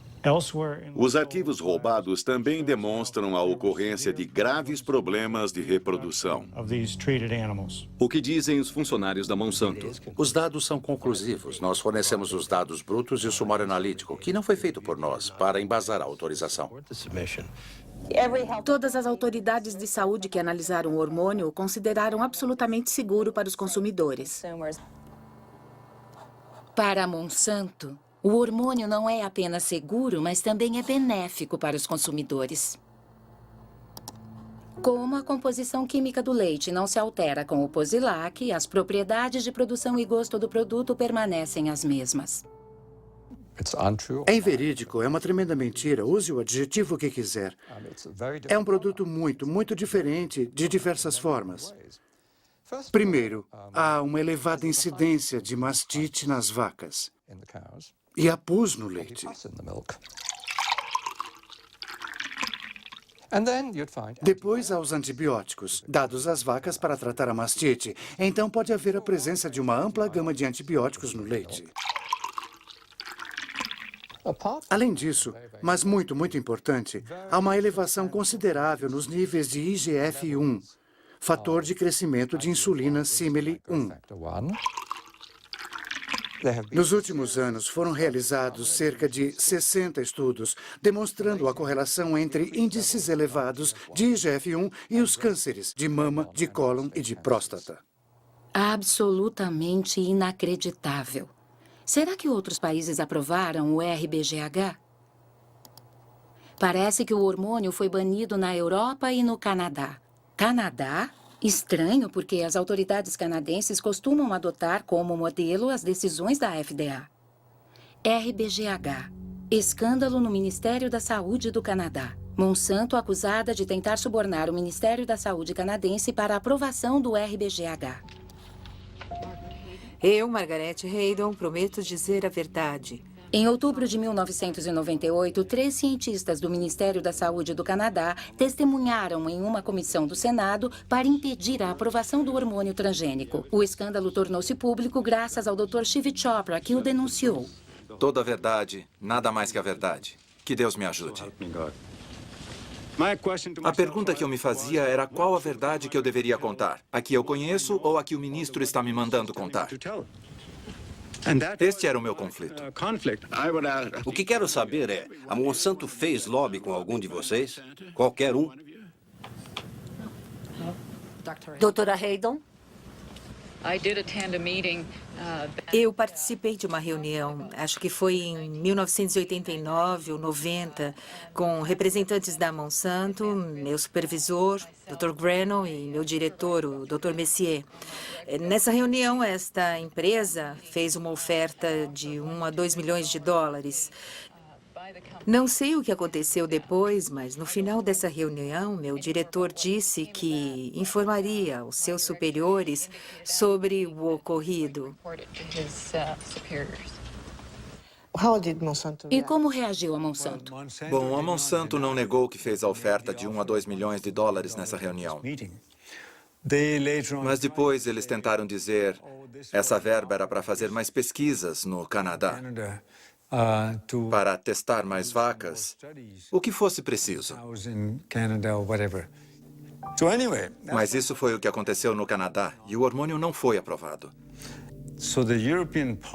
Os arquivos roubados também demonstram a ocorrência de graves problemas de reprodução. O que dizem os funcionários da Monsanto? Os dados são conclusivos. Nós fornecemos os dados brutos e o sumário analítico, que não foi feito por nós, para embasar a autorização. Todas as autoridades de saúde que analisaram o hormônio o consideraram absolutamente seguro para os consumidores. Para a Monsanto, o hormônio não é apenas seguro, mas também é benéfico para os consumidores. Como a composição química do leite não se altera com o Posilac, as propriedades de produção e gosto do produto permanecem as mesmas. É inverídico, é uma tremenda mentira. Use o adjetivo que quiser. É um produto muito diferente de diversas formas. Primeiro, há uma elevada incidência de mastite nas vacas. E há pus no leite. Depois há os antibióticos, dados às vacas para tratar a mastite. Então pode haver a presença de uma ampla gama de antibióticos no leite. Além disso, mas muito importante, há uma elevação considerável nos níveis de IGF-1, fator de crescimento de insulina símile 1. Nos últimos anos, foram realizados cerca de 60 estudos demonstrando a correlação entre índices elevados de IGF-1 e os cânceres de mama, de cólon e de próstata. Absolutamente inacreditável. Será que outros países aprovaram o RBGH? Parece que o hormônio foi banido na Europa e no Canadá. Canadá? Estranho, porque as autoridades canadenses costumam adotar como modelo as decisões da FDA. RBGH. Escândalo no Ministério da Saúde do Canadá. Monsanto acusada de tentar subornar o Ministério da Saúde canadense para a aprovação do RBGH. Eu, Margaret Haydon, prometo dizer a verdade. Em outubro de 1998, 3 cientistas do Ministério da Saúde do Canadá testemunharam em uma comissão do Senado para impedir a aprovação do hormônio transgênico. O escândalo tornou-se público graças ao Dr. Shiv Chopra, que o denunciou. Toda a verdade, nada mais que a verdade. Que Deus me ajude. A pergunta que eu me fazia era qual a verdade que eu deveria contar. A que eu conheço ou a que o ministro está me mandando contar? Este era o meu conflito. O que quero saber é, a Monsanto fez lobby com algum de vocês? Qualquer um? Doutora Haydon? Eu participei de uma reunião, acho que foi em 1989 ou 90, com representantes da Monsanto, meu supervisor, Dr. Grenell, e meu diretor, o Dr. Messier. Nessa reunião, esta empresa fez uma oferta de 1 a 2 milhões de dólares. Não sei o que aconteceu depois, mas no final dessa reunião, meu diretor disse que informaria os seus superiores sobre o ocorrido. E como reagiu a Monsanto? Bom, a Monsanto não negou que fez a oferta de 1 a 2 milhões de dólares nessa reunião. Mas depois eles tentaram dizer essa verba era para fazer mais pesquisas no Canadá, para testar mais vacas, o que fosse preciso. Mas isso foi o que aconteceu no Canadá e o hormônio não foi aprovado.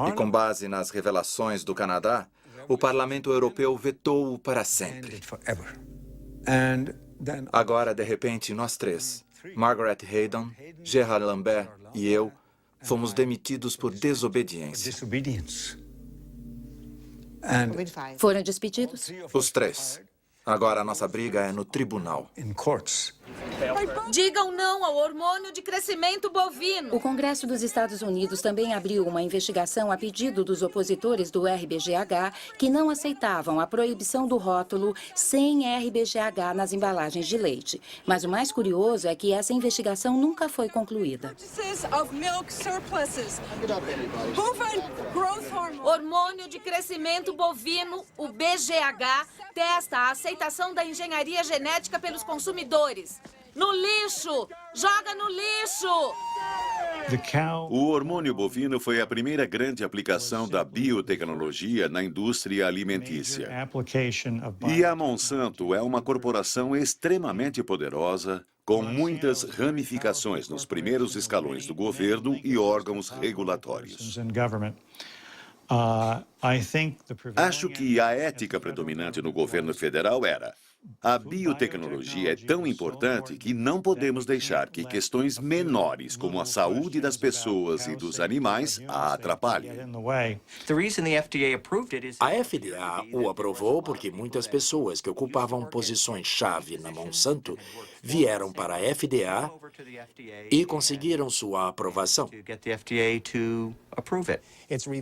E com base nas revelações do Canadá, o Parlamento Europeu vetou-o para sempre. Agora, de repente, nós 3, Margaret Haydon, Gerard Lambert e eu, fomos demitidos por desobediência. Foram despedidos? Os 3. Agora a nossa briga é no tribunal. Digam não ao hormônio de crescimento bovino. O Congresso dos Estados Unidos também abriu uma investigação a pedido dos opositores do RBGH que não aceitavam a proibição do rótulo sem RBGH nas embalagens de leite. Mas o mais curioso é que essa investigação nunca foi concluída. Hormônio de crescimento bovino, o BGH, testa a aceitação da engenharia genética pelos consumidores. No lixo! Joga no lixo! O hormônio bovino foi a primeira grande aplicação da biotecnologia na indústria alimentícia. E a Monsanto é uma corporação extremamente poderosa, com muitas ramificações nos primeiros escalões do governo e órgãos regulatórios. Acho que a ética predominante no governo federal era: a biotecnologia é tão importante que não podemos deixar que questões menores, como a saúde das pessoas e dos animais, a atrapalhem. A FDA o aprovou porque muitas pessoas que ocupavam posições-chave na Monsanto vieram para a FDA e conseguiram sua aprovação.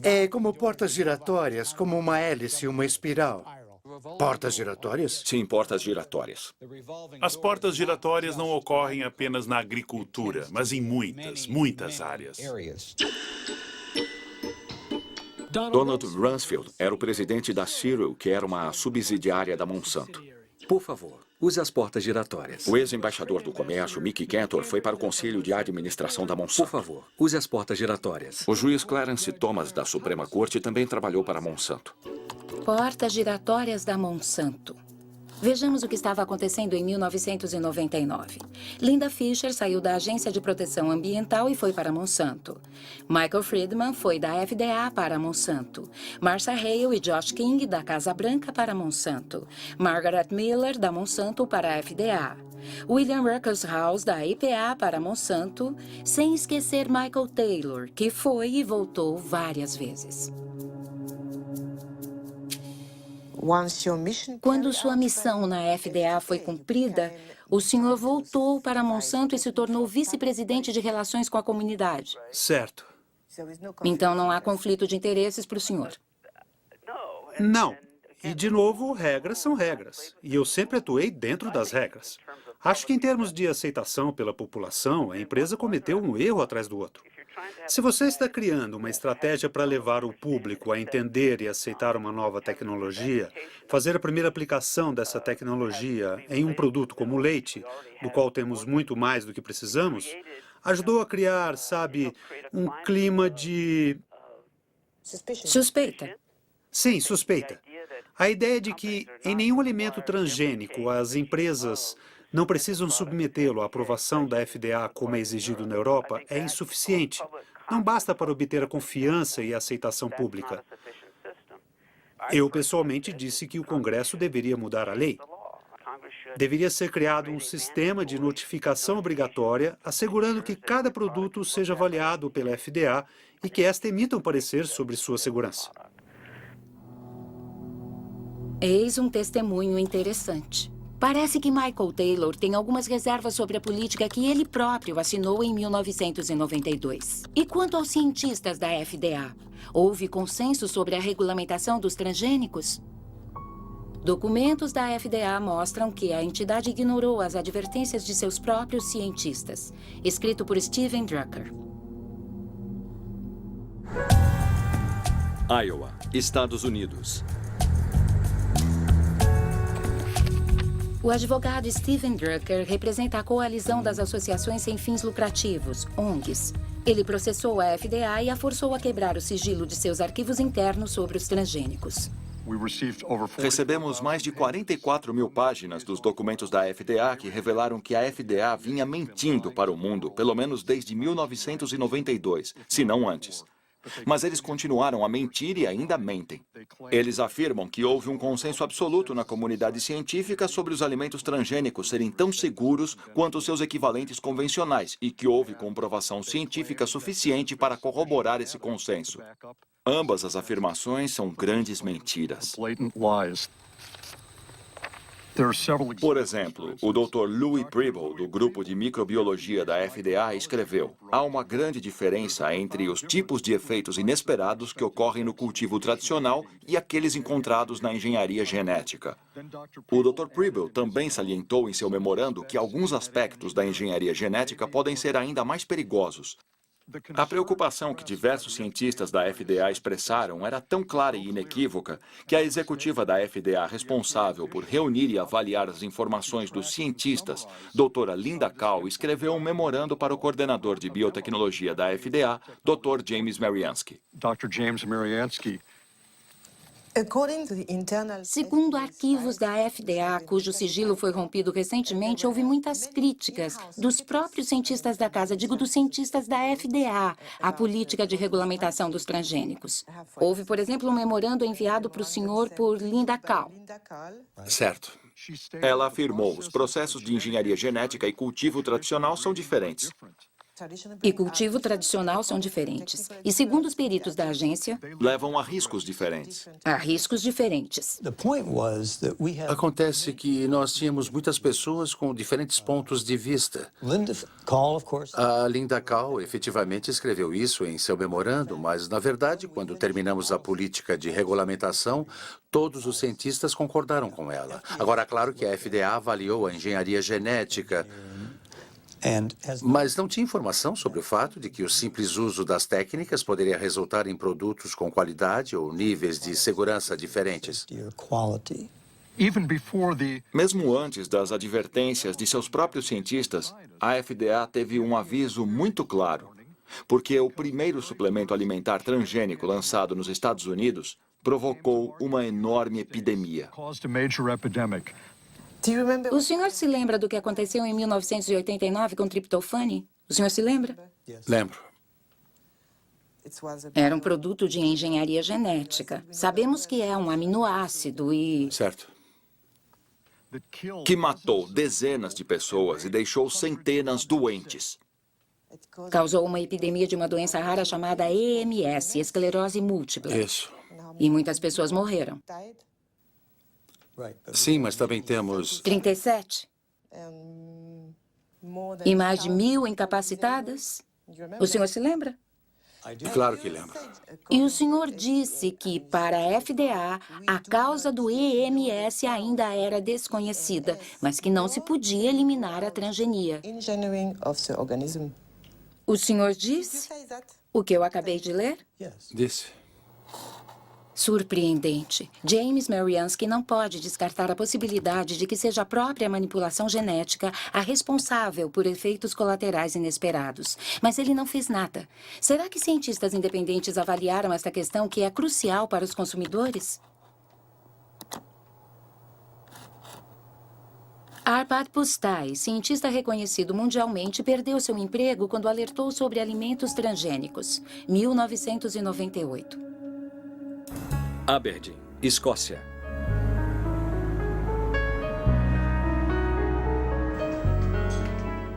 É como portas giratórias, como uma hélice, uma espiral. Portas giratórias? Sim, portas giratórias. As portas giratórias não ocorrem apenas na agricultura, mas em muitas áreas. Donald Rumsfeld era o presidente da Cereal, que era uma subsidiária da Monsanto. Por favor, use as portas giratórias. O ex-embaixador do comércio, Mickey Cantor, foi para o Conselho de Administração da Monsanto. Por favor, use as portas giratórias. O juiz Clarence Thomas, da Suprema Corte, também trabalhou para a Monsanto. Portas giratórias da Monsanto. Vejamos o que estava acontecendo em 1999. Linda Fisher saiu da Agência de Proteção Ambiental e foi para Monsanto. Michael Friedman foi da FDA para Monsanto. Marcia Hale e Josh King, da Casa Branca, para Monsanto. Margaret Miller, da Monsanto, para a FDA. William Ruckelshaus, da EPA, para Monsanto, sem esquecer Michael Taylor, que foi e voltou várias vezes. Quando sua missão na FDA foi cumprida, o senhor voltou para Monsanto e se tornou vice-presidente de relações com a comunidade. Certo. Então não há conflito de interesses para o senhor? Não. E, de novo, regras são regras. E eu sempre atuei dentro das regras. Acho que, em termos de aceitação pela população, a empresa cometeu um erro atrás do outro. Se você está criando uma estratégia para levar o público a entender e aceitar uma nova tecnologia, fazer a primeira aplicação dessa tecnologia em um produto como o leite, do qual temos muito mais do que precisamos, ajudou a criar, sabe, um clima de... Suspeita. Sim, suspeita. A ideia de que em nenhum alimento transgênico as empresas não precisam submetê-lo à aprovação da FDA como é exigido na Europa é insuficiente. Não basta para obter a confiança e a aceitação pública. Eu, pessoalmente, disse que o Congresso deveria mudar a lei. Deveria ser criado um sistema de notificação obrigatória, assegurando que cada produto seja avaliado pela FDA e que esta emita um parecer sobre sua segurança. Eis um testemunho interessante. Parece que Michael Taylor tem algumas reservas sobre a política que ele próprio assinou em 1992. E quanto aos cientistas da FDA, houve consenso sobre a regulamentação dos transgênicos? Documentos da FDA mostram que a entidade ignorou as advertências de seus próprios cientistas. Escrito por Steven Drucker. Iowa, Estados Unidos. O advogado Steven Drucker representa a coalizão das associações sem fins lucrativos, ONGs. Ele processou a FDA e a forçou a quebrar o sigilo de seus arquivos internos sobre os transgênicos. Recebemos mais de 44 mil páginas dos documentos da FDA que revelaram que a FDA vinha mentindo para o mundo, pelo menos desde 1992, se não antes. Mas eles continuaram a mentir e ainda mentem. Eles afirmam que houve um consenso absoluto na comunidade científica sobre os alimentos transgênicos serem tão seguros quanto seus equivalentes convencionais e que houve comprovação científica suficiente para corroborar esse consenso. Ambas as afirmações são grandes mentiras. Por exemplo, o Dr. Louis Preble, do grupo de microbiologia da FDA, escreveu: há uma grande diferença entre os tipos de efeitos inesperados que ocorrem no cultivo tradicional e aqueles encontrados na engenharia genética. O Dr. Preble também salientou em seu memorando que alguns aspectos da engenharia genética podem ser ainda mais perigosos. A preocupação que diversos cientistas da FDA expressaram era tão clara e inequívoca que a executiva da FDA responsável por reunir e avaliar as informações dos cientistas, doutora Linda Cao, escreveu um memorando para o coordenador de biotecnologia da FDA, Dr. James Mariansky. Segundo arquivos da FDA, cujo sigilo foi rompido recentemente, houve muitas críticas dos próprios cientistas da casa, digo dos cientistas da FDA, à política de regulamentação dos transgênicos. Houve, por exemplo, um memorando enviado para o senhor por Linda Cao. Certo. Ela afirmou: os processos de engenharia genética e cultivo tradicional são diferentes. E cultivo tradicional são diferentes. E segundo os peritos da agência, levam a riscos diferentes. A riscos diferentes. Acontece que nós tínhamos muitas pessoas com diferentes pontos de vista. A Linda Cao efetivamente escreveu isso em seu memorando, mas, na verdade, quando terminamos a política de regulamentação, todos os cientistas concordaram com ela. Agora, claro que a FDA avaliou a engenharia genética, mas não tinha informação sobre o fato de que o simples uso das técnicas poderia resultar em produtos com qualidade ou níveis de segurança diferentes. Mesmo antes das advertências de seus próprios cientistas, a FDA teve um aviso muito claro, porque o primeiro suplemento alimentar transgênico lançado nos Estados Unidos provocou uma enorme epidemia. O senhor se lembra do que aconteceu em 1989 com triptofane? O senhor se lembra? Lembro. Era um produto de engenharia genética. Sabemos que é um aminoácido e... Certo. Que matou dezenas de pessoas e deixou centenas doentes. Causou uma epidemia de uma doença rara chamada EMS, esclerose múltipla. Isso. E muitas pessoas morreram. Sim, mas também temos... 37? E mais de 1.000 incapacitadas? O senhor se lembra? Claro que lembro. E o senhor disse que, para a FDA, a causa do EMS ainda era desconhecida, mas que não se podia eliminar a transgenia. O senhor disse o que eu acabei de ler? Disse. Surpreendente. James Mariansky não pode descartar a possibilidade de que seja a própria manipulação genética a responsável por efeitos colaterais inesperados. Mas ele não fez nada. Será que cientistas independentes avaliaram esta questão que é crucial para os consumidores? Arpad Pusztai, cientista reconhecido mundialmente, perdeu seu emprego quando alertou sobre alimentos transgênicos. 1998. Aberdeen, Escócia.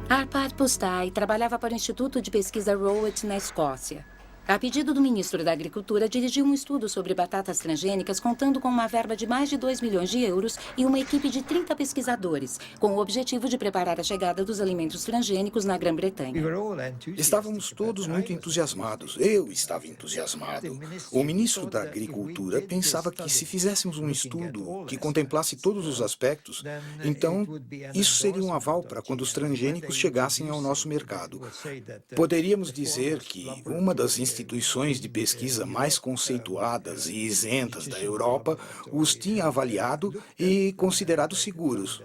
Arpad Pusztai trabalhava para o Instituto de Pesquisa Rowett, na Escócia. A pedido do ministro da Agricultura, dirigiu um estudo sobre batatas transgênicas, contando com uma verba de mais de 2 milhões de euros e uma equipe de 30 pesquisadores, com o objetivo de preparar a chegada dos alimentos transgênicos na Grã-Bretanha. Estávamos todos muito entusiasmados. Eu estava entusiasmado. O ministro da Agricultura pensava que se fizéssemos um estudo que contemplasse todos os aspectos, então isso seria um aval para quando os transgênicos chegassem ao nosso mercado. Poderíamos dizer que uma das instituições de pesquisa mais conceituadas e isentas da Europa os tinha avaliado e considerado seguros.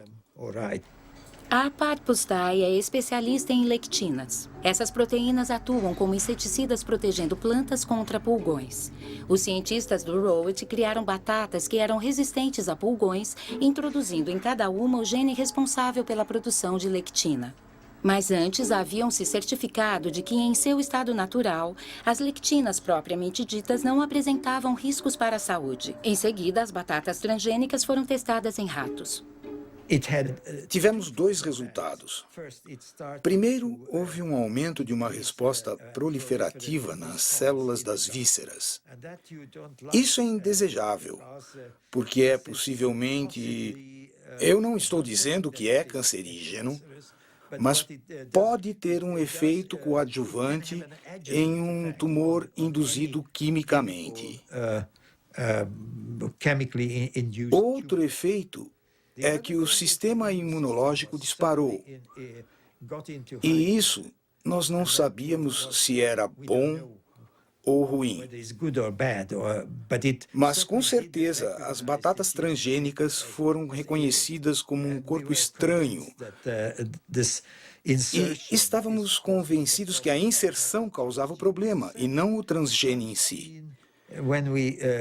Arpad Pusztai é especialista em lectinas. Essas proteínas atuam como inseticidas protegendo plantas contra pulgões. Os cientistas do Rowett criaram batatas que eram resistentes a pulgões, introduzindo em cada uma o gene responsável pela produção de lectina. Mas antes haviam se certificado de que, em seu estado natural, as lectinas propriamente ditas não apresentavam riscos para a saúde. Em seguida, as batatas transgênicas foram testadas em ratos. Tivemos dois resultados. Primeiro, houve um aumento de uma resposta proliferativa nas células das vísceras. Isso é indesejável, porque é possivelmente... Eu não estou dizendo que é cancerígeno, mas pode ter um efeito coadjuvante em um tumor induzido quimicamente. Outro efeito é que o sistema imunológico disparou. E isso nós não sabíamos se era bom ou ruim. Mas, com certeza, as batatas transgênicas foram reconhecidas como um corpo estranho. E estávamos convencidos que a inserção causava o problema, e não o transgene em si.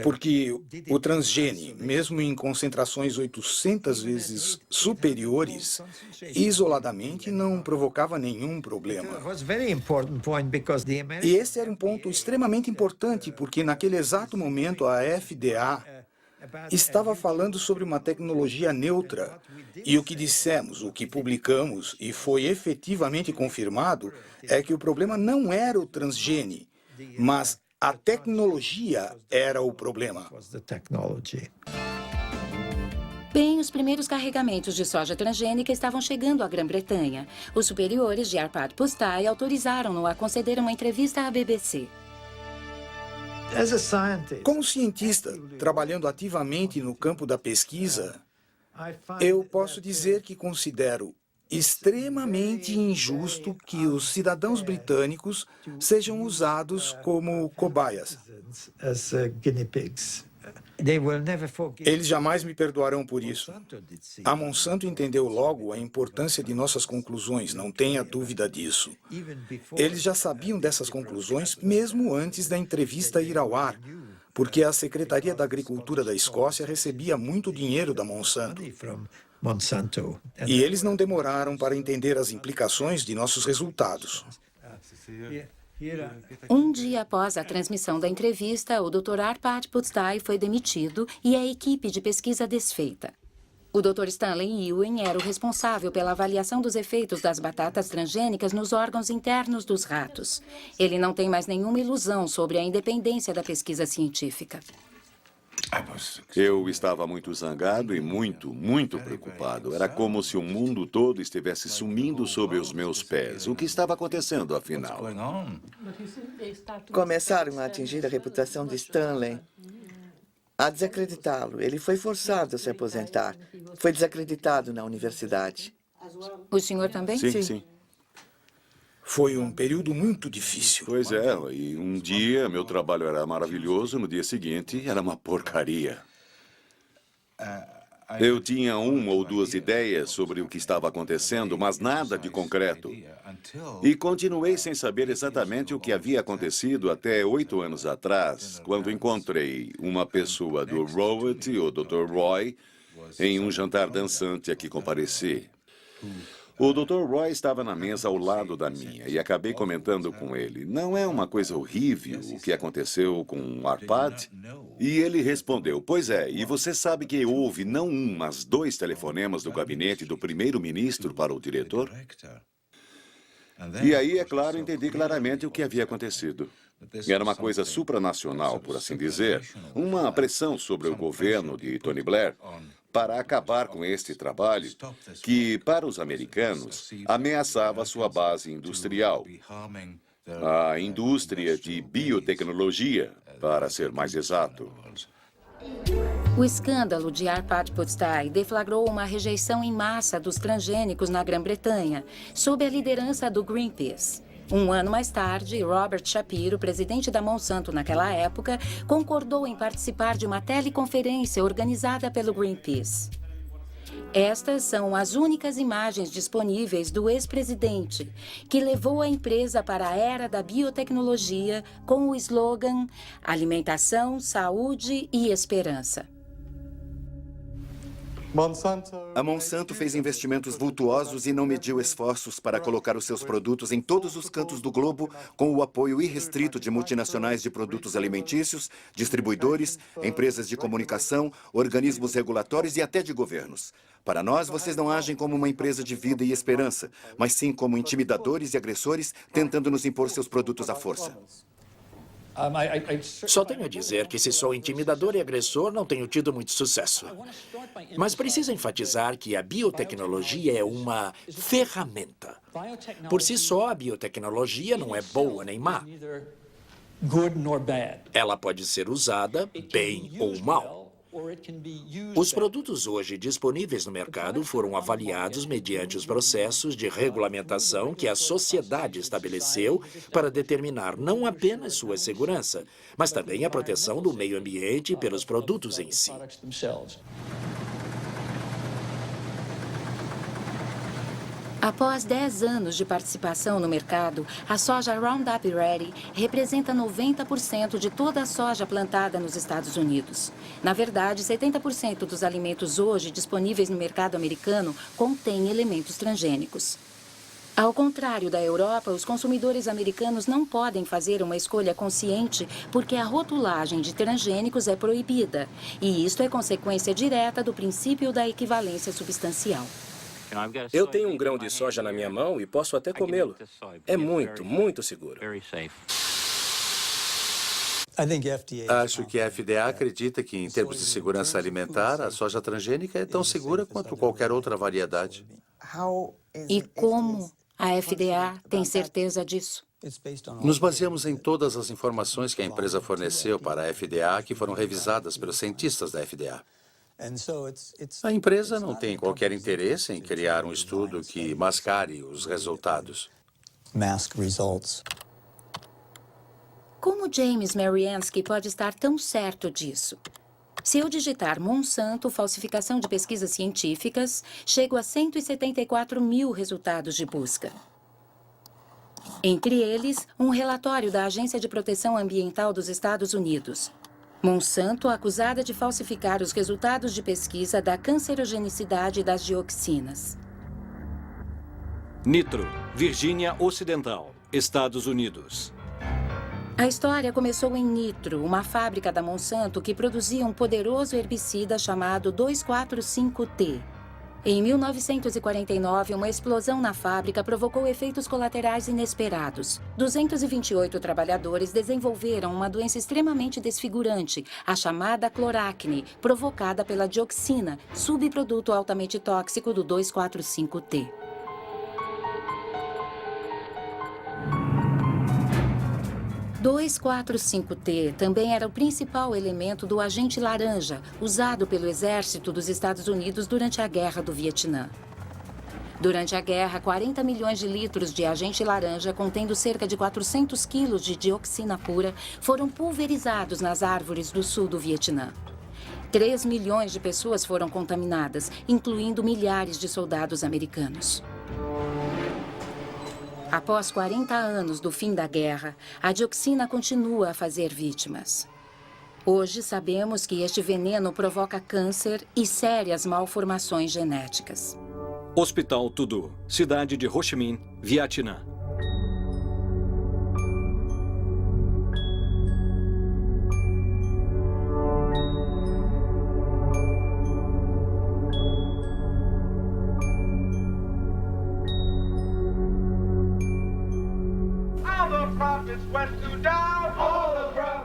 Porque o transgene, mesmo em concentrações 800 vezes superiores, isoladamente não provocava nenhum problema. E esse era um ponto extremamente importante, porque naquele exato momento a FDA estava falando sobre uma tecnologia neutra. E o que dissemos, o que publicamos, e foi efetivamente confirmado, é que o problema não era o transgene, mas a tecnologia era o problema. Bem, os primeiros carregamentos de soja transgênica estavam chegando à Grã-Bretanha. Os superiores de Arpad Pusztai autorizaram-no a conceder uma entrevista à BBC. Como cientista, trabalhando ativamente no campo da pesquisa, eu posso dizer que considero extremamente injusto que os cidadãos britânicos sejam usados como cobaias. Eles jamais me perdoarão por isso. A Monsanto entendeu logo a importância de nossas conclusões, não tenha dúvida disso. Eles já sabiam dessas conclusões mesmo antes da entrevista ir ao ar. porque a Secretaria da Agricultura da Escócia recebia muito dinheiro da Monsanto. E eles não demoraram para entender as implicações de nossos resultados. Um dia após a transmissão da entrevista, o Dr. Arpad Pusztai foi demitido e a equipe de pesquisa desfeita. O Dr. Stanley Ewen era o responsável pela avaliação dos efeitos das batatas transgênicas nos órgãos internos dos ratos. Ele não tem mais nenhuma ilusão sobre a independência da pesquisa científica. Eu estava muito zangado e muito preocupado. Era como se o mundo todo estivesse sumindo sob os meus pés. O que estava acontecendo, afinal? Começaram a atingir a reputação de Stanley, a desacreditá-lo. Ele foi forçado a se aposentar. Foi desacreditado na universidade. O senhor também? Sim. Foi um período muito difícil. Pois é, e um dia meu trabalho era maravilhoso, no dia seguinte era uma porcaria. Eu tinha uma ou duas ideias sobre o que estava acontecendo, mas nada de concreto. E continuei sem saber exatamente o que havia acontecido até 8 anos atrás, quando encontrei uma pessoa do Rowett, o Dr. Roy, em um jantar dançante a que compareci. O Dr. Roy estava na mesa ao lado da minha e acabei comentando com ele. Não é uma coisa horrível o que aconteceu com o Arpad? E ele respondeu, pois é, e você sabe que houve não um, mas 2 telefonemas do gabinete do primeiro-ministro para o diretor? E aí, é claro, entendi claramente o que havia acontecido. Era uma coisa supranacional, por assim dizer, uma pressão sobre o governo de Tony Blair para acabar com este trabalho que, para os americanos, ameaçava sua base industrial. A indústria de biotecnologia, para ser mais exato. O escândalo de Arpad Pusztai deflagrou uma rejeição em massa dos transgênicos na Grã-Bretanha, sob a liderança do Greenpeace. Um ano mais tarde, Robert Shapiro, presidente da Monsanto naquela época, concordou em participar de uma teleconferência organizada pelo Greenpeace. Estas são as únicas imagens disponíveis do ex-presidente, que levou a empresa para a era da biotecnologia com o slogan Alimentação, Saúde e Esperança. A Monsanto fez investimentos vultuosos e não mediu esforços para colocar os seus produtos em todos os cantos do globo com o apoio irrestrito de multinacionais de produtos alimentícios, distribuidores, empresas de comunicação, organismos regulatórios e até de governos. Para nós, vocês não agem como uma empresa de vida e esperança, mas sim como intimidadores e agressores tentando nos impor seus produtos à força. Só tenho a dizer que se sou intimidador e agressor, não tenho tido muito sucesso. Mas preciso enfatizar que a biotecnologia é uma ferramenta. Por si só, a biotecnologia não é boa nem má. Ela pode ser usada bem ou mal. Os produtos hoje disponíveis no mercado foram avaliados mediante os processos de regulamentação que a sociedade estabeleceu para determinar não apenas sua segurança, mas também a proteção do meio ambiente pelos produtos em si. Após 10 anos de participação no mercado, a soja Roundup Ready representa 90% de toda a soja plantada nos Estados Unidos. Na verdade, 70% dos alimentos hoje disponíveis no mercado americano contêm elementos transgênicos. Ao contrário da Europa, os consumidores americanos não podem fazer uma escolha consciente porque a rotulagem de transgênicos é proibida. E isto é consequência direta do princípio da equivalência substancial. Eu tenho um grão de soja na minha mão e posso até comê-lo. É muito seguro. Acho que a FDA acredita que, em termos de segurança alimentar, a soja transgênica é tão segura quanto qualquer outra variedade. E como a FDA tem certeza disso? Nos baseamos em todas as informações que a empresa forneceu para a FDA, que foram revisadas pelos cientistas da FDA. A empresa não tem qualquer interesse em criar um estudo que mascare os resultados. Como James Mariansky pode estar tão certo disso? Se eu digitar Monsanto, falsificação de pesquisas científicas, chego a 174 mil resultados de busca. Entre eles, um relatório da Agência de Proteção Ambiental dos Estados Unidos. Monsanto, acusada de falsificar os resultados de pesquisa da cancerogenicidade das dioxinas. Nitro, Virgínia Ocidental, Estados Unidos. A história começou em Nitro, uma fábrica da Monsanto que produzia um poderoso herbicida chamado 2,4,5-T. Em 1949, uma explosão na fábrica provocou efeitos colaterais inesperados. 228 trabalhadores desenvolveram uma doença extremamente desfigurante, a chamada cloracne, provocada pela dioxina, subproduto altamente tóxico do 2,4,5-T. O 2,4,5-T também era o principal elemento do agente laranja, usado pelo exército dos Estados Unidos durante a Guerra do Vietnã. Durante a guerra, 40 milhões de litros de agente laranja, contendo cerca de 400 quilos de dioxina pura, foram pulverizados nas árvores do sul do Vietnã. 3 milhões de pessoas foram contaminadas, incluindo milhares de soldados americanos. Após 40 anos do fim da guerra, a dioxina continua a fazer vítimas. Hoje sabemos que este veneno provoca câncer e sérias malformações genéticas. Hospital Tudu, cidade de Ho Chi Minh, Vietnã.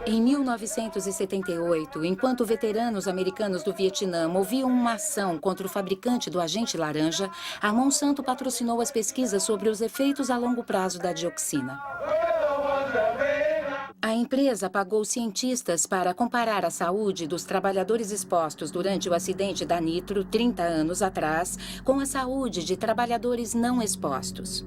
Em 1978, enquanto veteranos americanos do Vietnã moviam uma ação contra o fabricante do agente laranja, a Monsanto patrocinou as pesquisas sobre os efeitos a longo prazo da dioxina. A empresa pagou cientistas para comparar a saúde dos trabalhadores expostos durante o acidente da Nitro, 30 anos atrás, com a saúde de trabalhadores não expostos.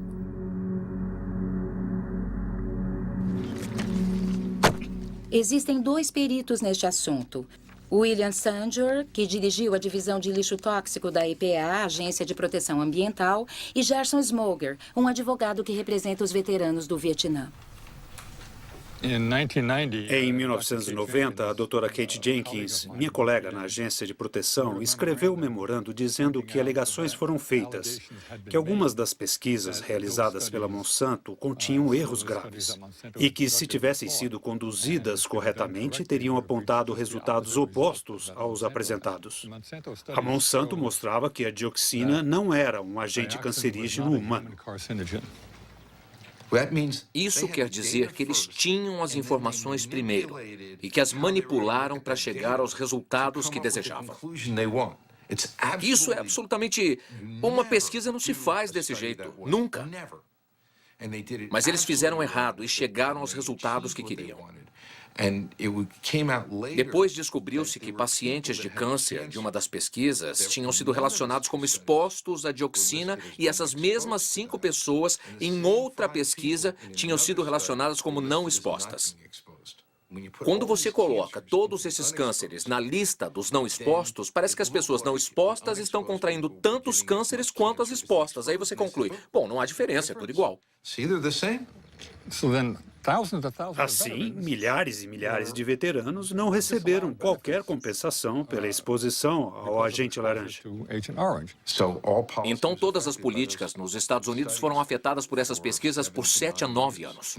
Existem 2 peritos neste assunto. William Sanger, que dirigiu a divisão de lixo tóxico da EPA, Agência de Proteção Ambiental, e Gerson Smoger, um advogado que representa os veteranos do Vietnã. Em 1990, a doutora Kate Jenkins, minha colega na agência de proteção, escreveu um memorando dizendo que alegações foram feitas, que algumas das pesquisas realizadas pela Monsanto continham erros graves e que, se tivessem sido conduzidas corretamente, teriam apontado resultados opostos aos apresentados. A Monsanto mostrava que a dioxina não era um agente cancerígeno humano. Isso quer dizer que eles tinham as informações primeiro e que as manipularam para chegar aos resultados que desejavam. Isso é absolutamente... Uma pesquisa não se faz desse jeito, nunca. Mas eles fizeram errado e chegaram aos resultados que queriam. Depois descobriu-se que pacientes de câncer de uma das pesquisas tinham sido relacionados como expostos à dioxina e essas mesmas 5 pessoas, em outra pesquisa, tinham sido relacionadas como não expostas. Quando você coloca todos esses cânceres na lista dos não expostos, parece que as pessoas não expostas estão contraindo tantos cânceres quanto as expostas. Aí você conclui, bom, não há diferença, é tudo igual. Assim, milhares e milhares de veteranos não receberam qualquer compensação pela exposição ao agente laranja. Então, todas as políticas nos Estados Unidos foram afetadas por essas pesquisas por 7 a 9 anos.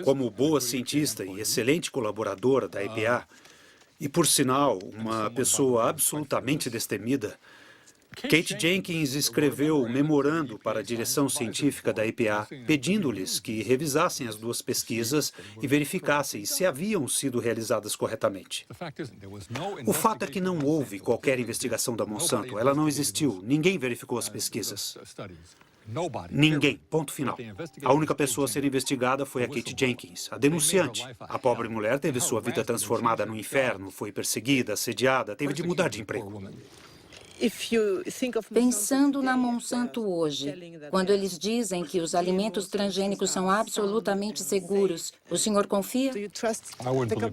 Como boa cientista e excelente colaboradora da EPA, e por sinal, uma pessoa absolutamente destemida, Kate Jenkins escreveu um memorando para a direção científica da EPA, pedindo-lhes que revisassem as 2 pesquisas e verificassem se haviam sido realizadas corretamente. O fato é que não houve qualquer investigação da Monsanto. Ela não existiu. Ninguém verificou as pesquisas. Ninguém. Ponto final. A única pessoa a ser investigada foi a Kate Jenkins, a denunciante. A pobre mulher teve sua vida transformada no inferno, foi perseguida, assediada, teve de mudar de emprego. Pensando na Monsanto hoje, quando eles dizem que os alimentos transgênicos são absolutamente seguros, o senhor confia?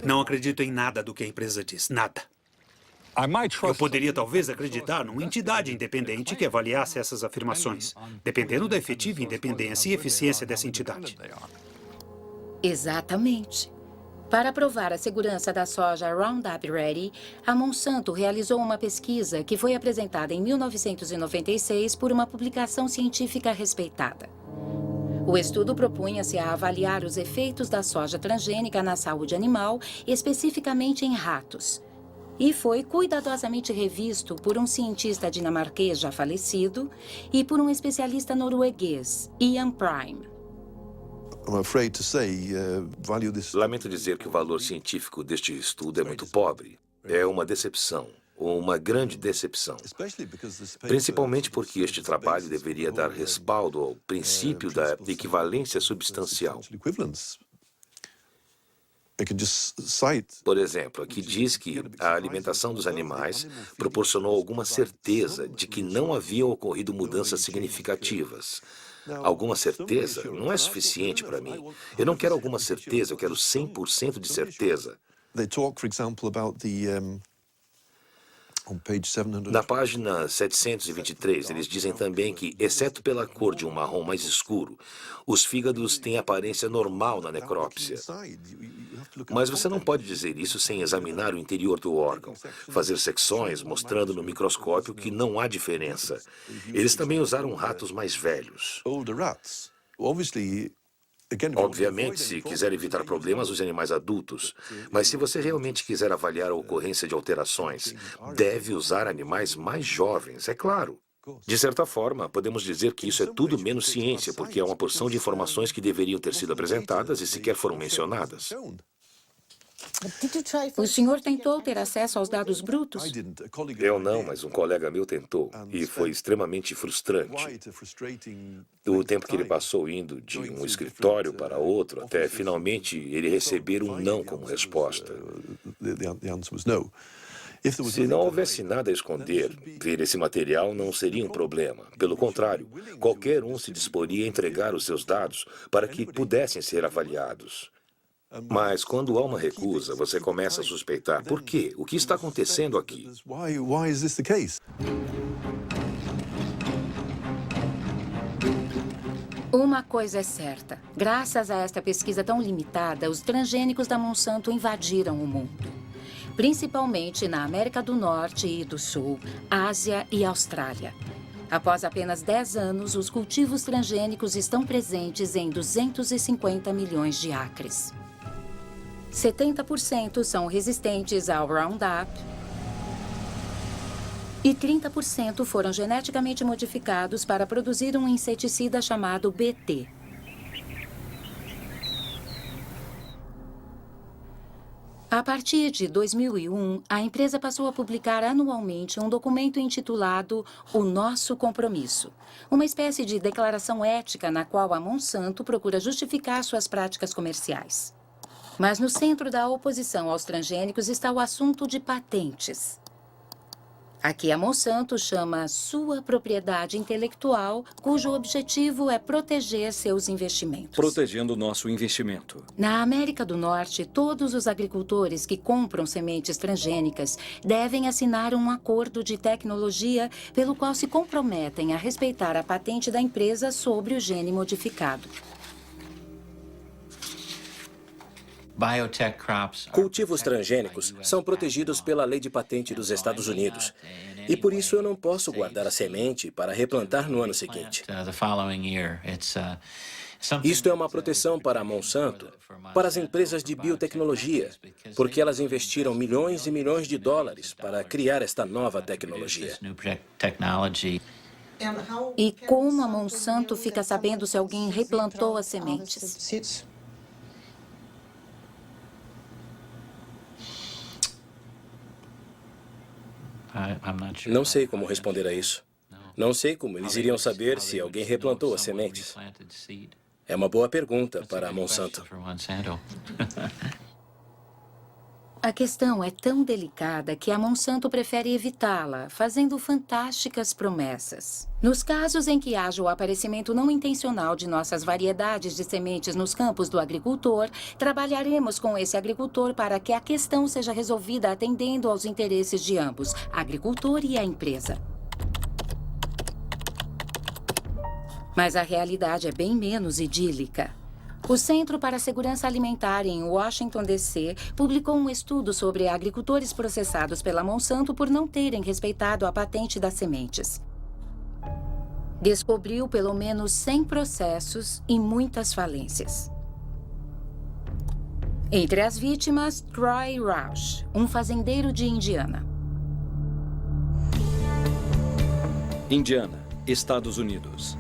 Não acredito em nada do que a empresa diz, nada. Eu poderia talvez acreditar numa entidade independente que avaliasse essas afirmações, dependendo da efetiva independência e eficiência dessa entidade. Exatamente. Para provar a segurança da soja Roundup Ready, a Monsanto realizou uma pesquisa que foi apresentada em 1996 por uma publicação científica respeitada. O estudo propunha-se a avaliar os efeitos da soja transgênica na saúde animal, especificamente em ratos. E foi cuidadosamente revisto por um cientista dinamarquês já falecido e por um especialista norueguês, Ian Prime. Lamento dizer que o valor científico deste estudo é muito pobre. É uma decepção, uma grande decepção. Principalmente porque este trabalho deveria dar respaldo ao princípio da equivalência substancial. Por exemplo, aqui diz que a alimentação dos animais proporcionou alguma certeza de que não haviam ocorrido mudanças significativas. Alguma certeza não é suficiente para mim. Eu não quero alguma certeza, eu quero 100% de certeza. Na página 723, eles dizem também que, exceto pela cor de um marrom mais escuro, os fígados têm aparência normal na necrópsia. Mas você não pode dizer isso sem examinar o interior do órgão, fazer secções mostrando no microscópio que não há diferença. Eles também usaram ratos mais velhos. Obviamente, se quiser evitar problemas, use animais adultos. Mas se você realmente quiser avaliar a ocorrência de alterações, deve usar animais mais jovens, é claro. De certa forma, podemos dizer que isso é tudo menos ciência, porque é uma porção de informações que deveriam ter sido apresentadas e sequer foram mencionadas. O senhor tentou ter acesso aos dados brutos? Eu não, mas um colega meu tentou, e foi extremamente frustrante. O tempo que ele passou indo de um escritório para outro, até finalmente ele receber um não como resposta. Se não houvesse nada a esconder, ver esse material não seria um problema. Pelo contrário, qualquer um se disporia a entregar os seus dados para que pudessem ser avaliados. Mas quando há uma recusa, você começa a suspeitar. Por quê? O que está acontecendo aqui? Uma coisa é certa. Graças a esta pesquisa tão limitada, os transgênicos da Monsanto invadiram o mundo. Principalmente na América do Norte e do Sul, Ásia e Austrália. Após apenas 10 anos, os cultivos transgênicos estão presentes em 250 milhões de acres. 70% são resistentes ao Roundup e 30% foram geneticamente modificados para produzir um inseticida chamado BT. A partir de 2001, a empresa passou a publicar anualmente um documento intitulado O Nosso Compromisso, uma espécie de declaração ética na qual a Monsanto procura justificar suas práticas comerciais. Mas no centro da oposição aos transgênicos está o assunto de patentes. Aqui a Monsanto chama sua propriedade intelectual, cujo objetivo é proteger seus investimentos. Protegendo o nosso investimento. Na América do Norte, todos os agricultores que compram sementes transgênicas devem assinar um acordo de tecnologia pelo qual se comprometem a respeitar a patente da empresa sobre o gene modificado. Cultivos transgênicos são protegidos pela lei de patente dos Estados Unidos. E por isso eu não posso guardar a semente para replantar no ano seguinte. Isto é uma proteção para a Monsanto, para as empresas de biotecnologia, porque elas investiram milhões e milhões de dólares para criar esta nova tecnologia. E como a Monsanto fica sabendo se alguém replantou as sementes? Não sei como responder a isso. Não sei como eles iriam saber se alguém replantou as sementes. É uma boa pergunta para a Monsanto. A questão é tão delicada que a Monsanto prefere evitá-la, fazendo fantásticas promessas. Nos casos em que haja o aparecimento não intencional de nossas variedades de sementes nos campos do agricultor, trabalharemos com esse agricultor para que a questão seja resolvida atendendo aos interesses de ambos, agricultor e a empresa. Mas a realidade é bem menos idílica. O Centro para a Segurança Alimentar em Washington, D.C., publicou um estudo sobre agricultores processados pela Monsanto por não terem respeitado a patente das sementes. Descobriu pelo menos 100 processos e muitas falências. Entre as vítimas, Troy Roush, um fazendeiro de Indiana. Indiana, Estados Unidos.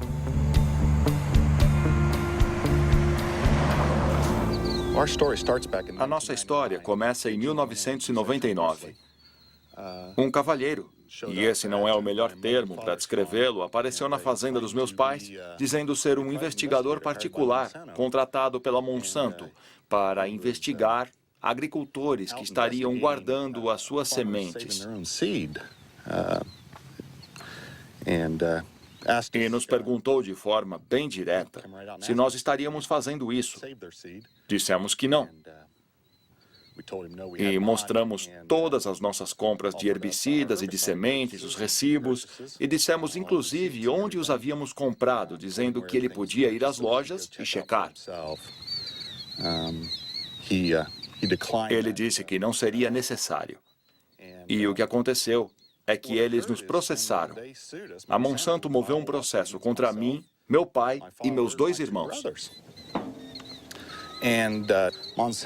A nossa história começa em 1999. Um cavalheiro, e esse não é o melhor termo para descrevê-lo, apareceu na fazenda dos meus pais, dizendo ser um investigador particular contratado pela Monsanto para investigar agricultores que estariam guardando as suas sementes. E nos perguntou de forma bem direta se nós estaríamos fazendo isso. Dissemos que não. E mostramos todas as nossas compras de herbicidas e de sementes, os recibos, e dissemos inclusive onde os havíamos comprado, dizendo que ele podia ir às lojas e checar. Ele disse que não seria necessário. E o que aconteceu é que eles nos processaram. A Monsanto moveu um processo contra mim, meu pai e meus 2 irmãos.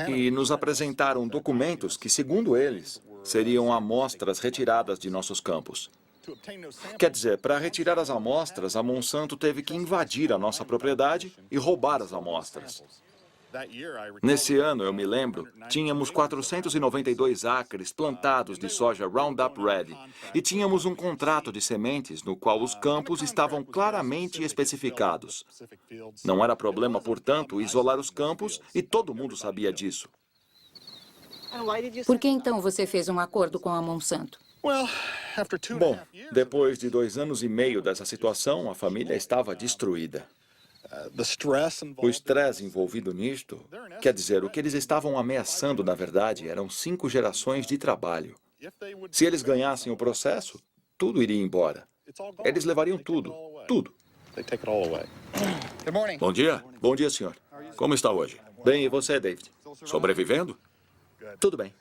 E nos apresentaram documentos que, segundo eles, seriam amostras retiradas de nossos campos. Quer dizer, para retirar as amostras, a Monsanto teve que invadir a nossa propriedade e roubar as amostras. Nesse ano, eu me lembro, tínhamos 492 acres plantados de soja Roundup Ready e tínhamos um contrato de sementes no qual os campos estavam claramente especificados. Não era problema, portanto, isolar os campos e todo mundo sabia disso. Por que então você fez um acordo com a Monsanto? Bom, depois de 2 anos e meio dessa situação, a família estava destruída. O estresse envolvido nisto, quer dizer, o que eles estavam ameaçando, na verdade, eram 5 gerações de trabalho. Se eles ganhassem o processo, tudo iria embora. Eles levariam tudo, tudo. Bom dia. Bom dia, senhor. Como está hoje? Bem, e você, David? Sobrevivendo? Tudo bem.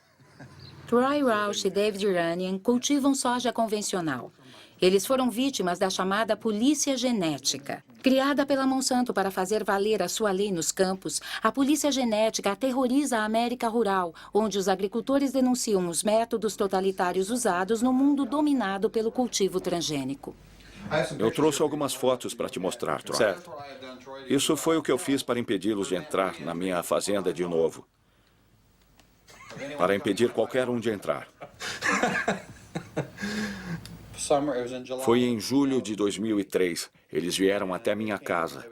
Troy Roush e David Runyan cultivam soja convencional. Eles foram vítimas da chamada polícia genética. Criada pela Monsanto para fazer valer a sua lei nos campos, a polícia genética aterroriza a América rural, onde os agricultores denunciam os métodos totalitários usados no mundo dominado pelo cultivo transgênico. Eu trouxe algumas fotos para te mostrar, Troy. Certo. Isso foi o que eu fiz para impedi-los de entrar na minha fazenda de novo. Para impedir qualquer um de entrar. Foi em julho de 2003. Eles vieram até minha casa.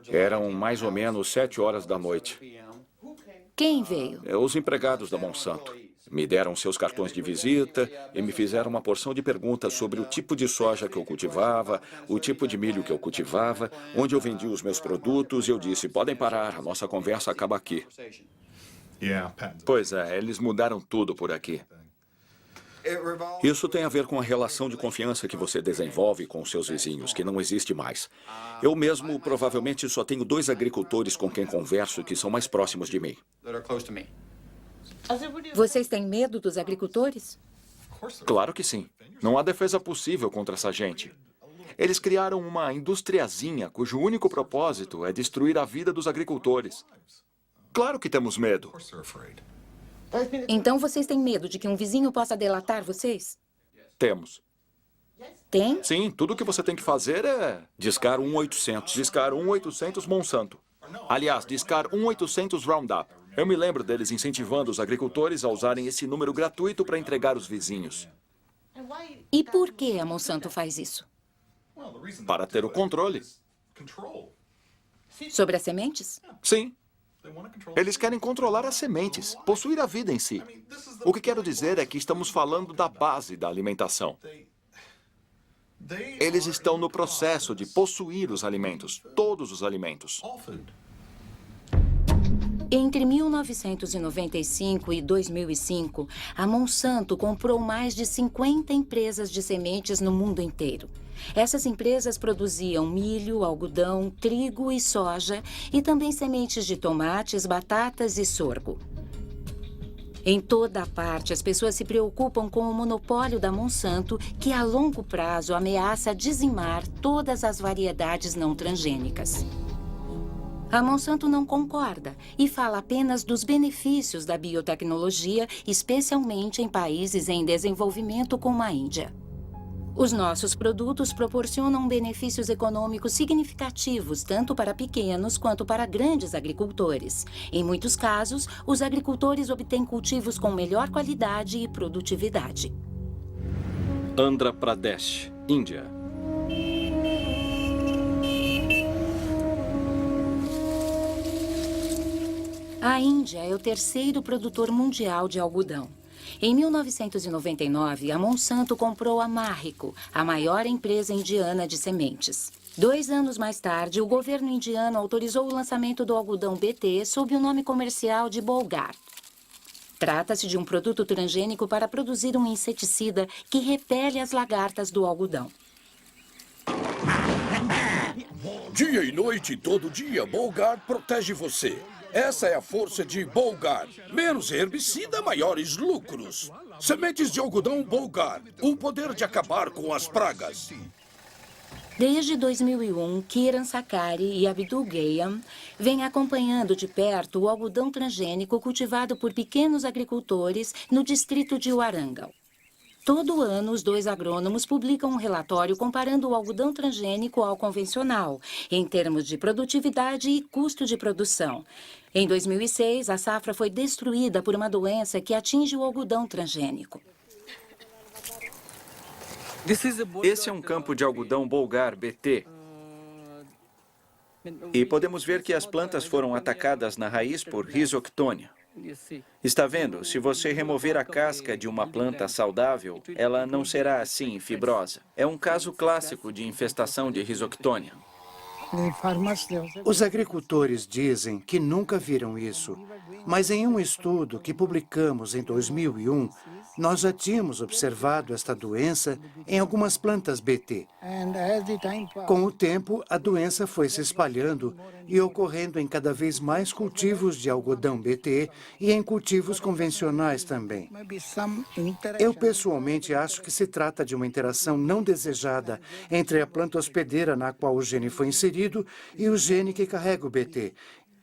Eram mais ou menos 7 horas da noite. Quem veio? Os empregados da Monsanto. Me deram seus cartões de visita e me fizeram uma porção de perguntas sobre o tipo de soja que eu cultivava, o tipo de milho que eu cultivava, onde eu vendia os meus produtos, e eu disse, podem parar, a nossa conversa acaba aqui. Pois é, eles mudaram tudo por aqui. Isso tem a ver com a relação de confiança que você desenvolve com os seus vizinhos, que não existe mais. Eu mesmo provavelmente só tenho 2 agricultores com quem converso que são mais próximos de mim. Vocês têm medo dos agricultores? Claro que sim. Não há defesa possível contra essa gente. Eles criaram uma industriazinha cujo único propósito é destruir a vida dos agricultores. Claro que temos medo. Então vocês têm medo de que um vizinho possa delatar vocês? Temos. Tem? Sim, tudo o que você tem que fazer é discar 1-800. Discar 1-800 Monsanto. Aliás, discar 1-800 Roundup. Eu me lembro deles incentivando os agricultores a usarem esse número gratuito para entregar os vizinhos. E por que a Monsanto faz isso? Para ter o controle. Sobre as sementes? Sim. Eles querem controlar as sementes, possuir a vida em si. O que quero dizer é que estamos falando da base da alimentação. Eles estão no processo de possuir os alimentos, todos os alimentos. Entre 1995 e 2005, a Monsanto comprou mais de 50 empresas de sementes no mundo inteiro. Essas empresas produziam milho, algodão, trigo e soja e também sementes de tomates, batatas e sorgo. Em toda a parte, as pessoas se preocupam com o monopólio da Monsanto, que a longo prazo ameaça dizimar todas as variedades não transgênicas. A Monsanto não concorda e fala apenas dos benefícios da biotecnologia, especialmente em países em desenvolvimento como a Índia. Os nossos produtos proporcionam benefícios econômicos significativos tanto para pequenos quanto para grandes agricultores. Em muitos casos, os agricultores obtêm cultivos com melhor qualidade e produtividade. Andhra Pradesh, Índia. A Índia é o terceiro produtor mundial de algodão. Em 1999, a Monsanto comprou a Marico, a maior empresa indiana de sementes. 2 anos mais tarde, o governo indiano autorizou o lançamento do algodão BT sob o nome comercial de Bolgar. Trata-se de um produto transgênico para produzir um inseticida que repele as lagartas do algodão. Dia e noite, todo dia, Bolgar protege você. Essa é a força de Bolgar. Menos herbicida, maiores lucros. Sementes de algodão Bolgar. O poder de acabar com as pragas. Desde 2001, Kiran Sakari e Abdul Gayam vêm acompanhando de perto o algodão transgênico cultivado por pequenos agricultores no distrito de Warangal. Todo ano, os 2 agrônomos publicam um relatório comparando o algodão transgênico ao convencional, em termos de produtividade e custo de produção. Em 2006, a safra foi destruída por uma doença que atinge o algodão transgênico. Esse é um campo de algodão Bolgar BT. E podemos ver que as plantas foram atacadas na raiz por Rhizoctonia. Está vendo? Se você remover a casca de uma planta saudável, ela não será assim fibrosa. É um caso clássico de infestação de Rhizoctonia. Os agricultores dizem que nunca viram isso, mas em um estudo que publicamos em 2001, nós já tínhamos observado esta doença em algumas plantas BT. Com o tempo, a doença foi se espalhando e ocorrendo em cada vez mais cultivos de algodão BT e em cultivos convencionais também. Eu pessoalmente acho que se trata de uma interação não desejada entre a planta hospedeira na qual o gene foi inserido e o gene que carrega o BT.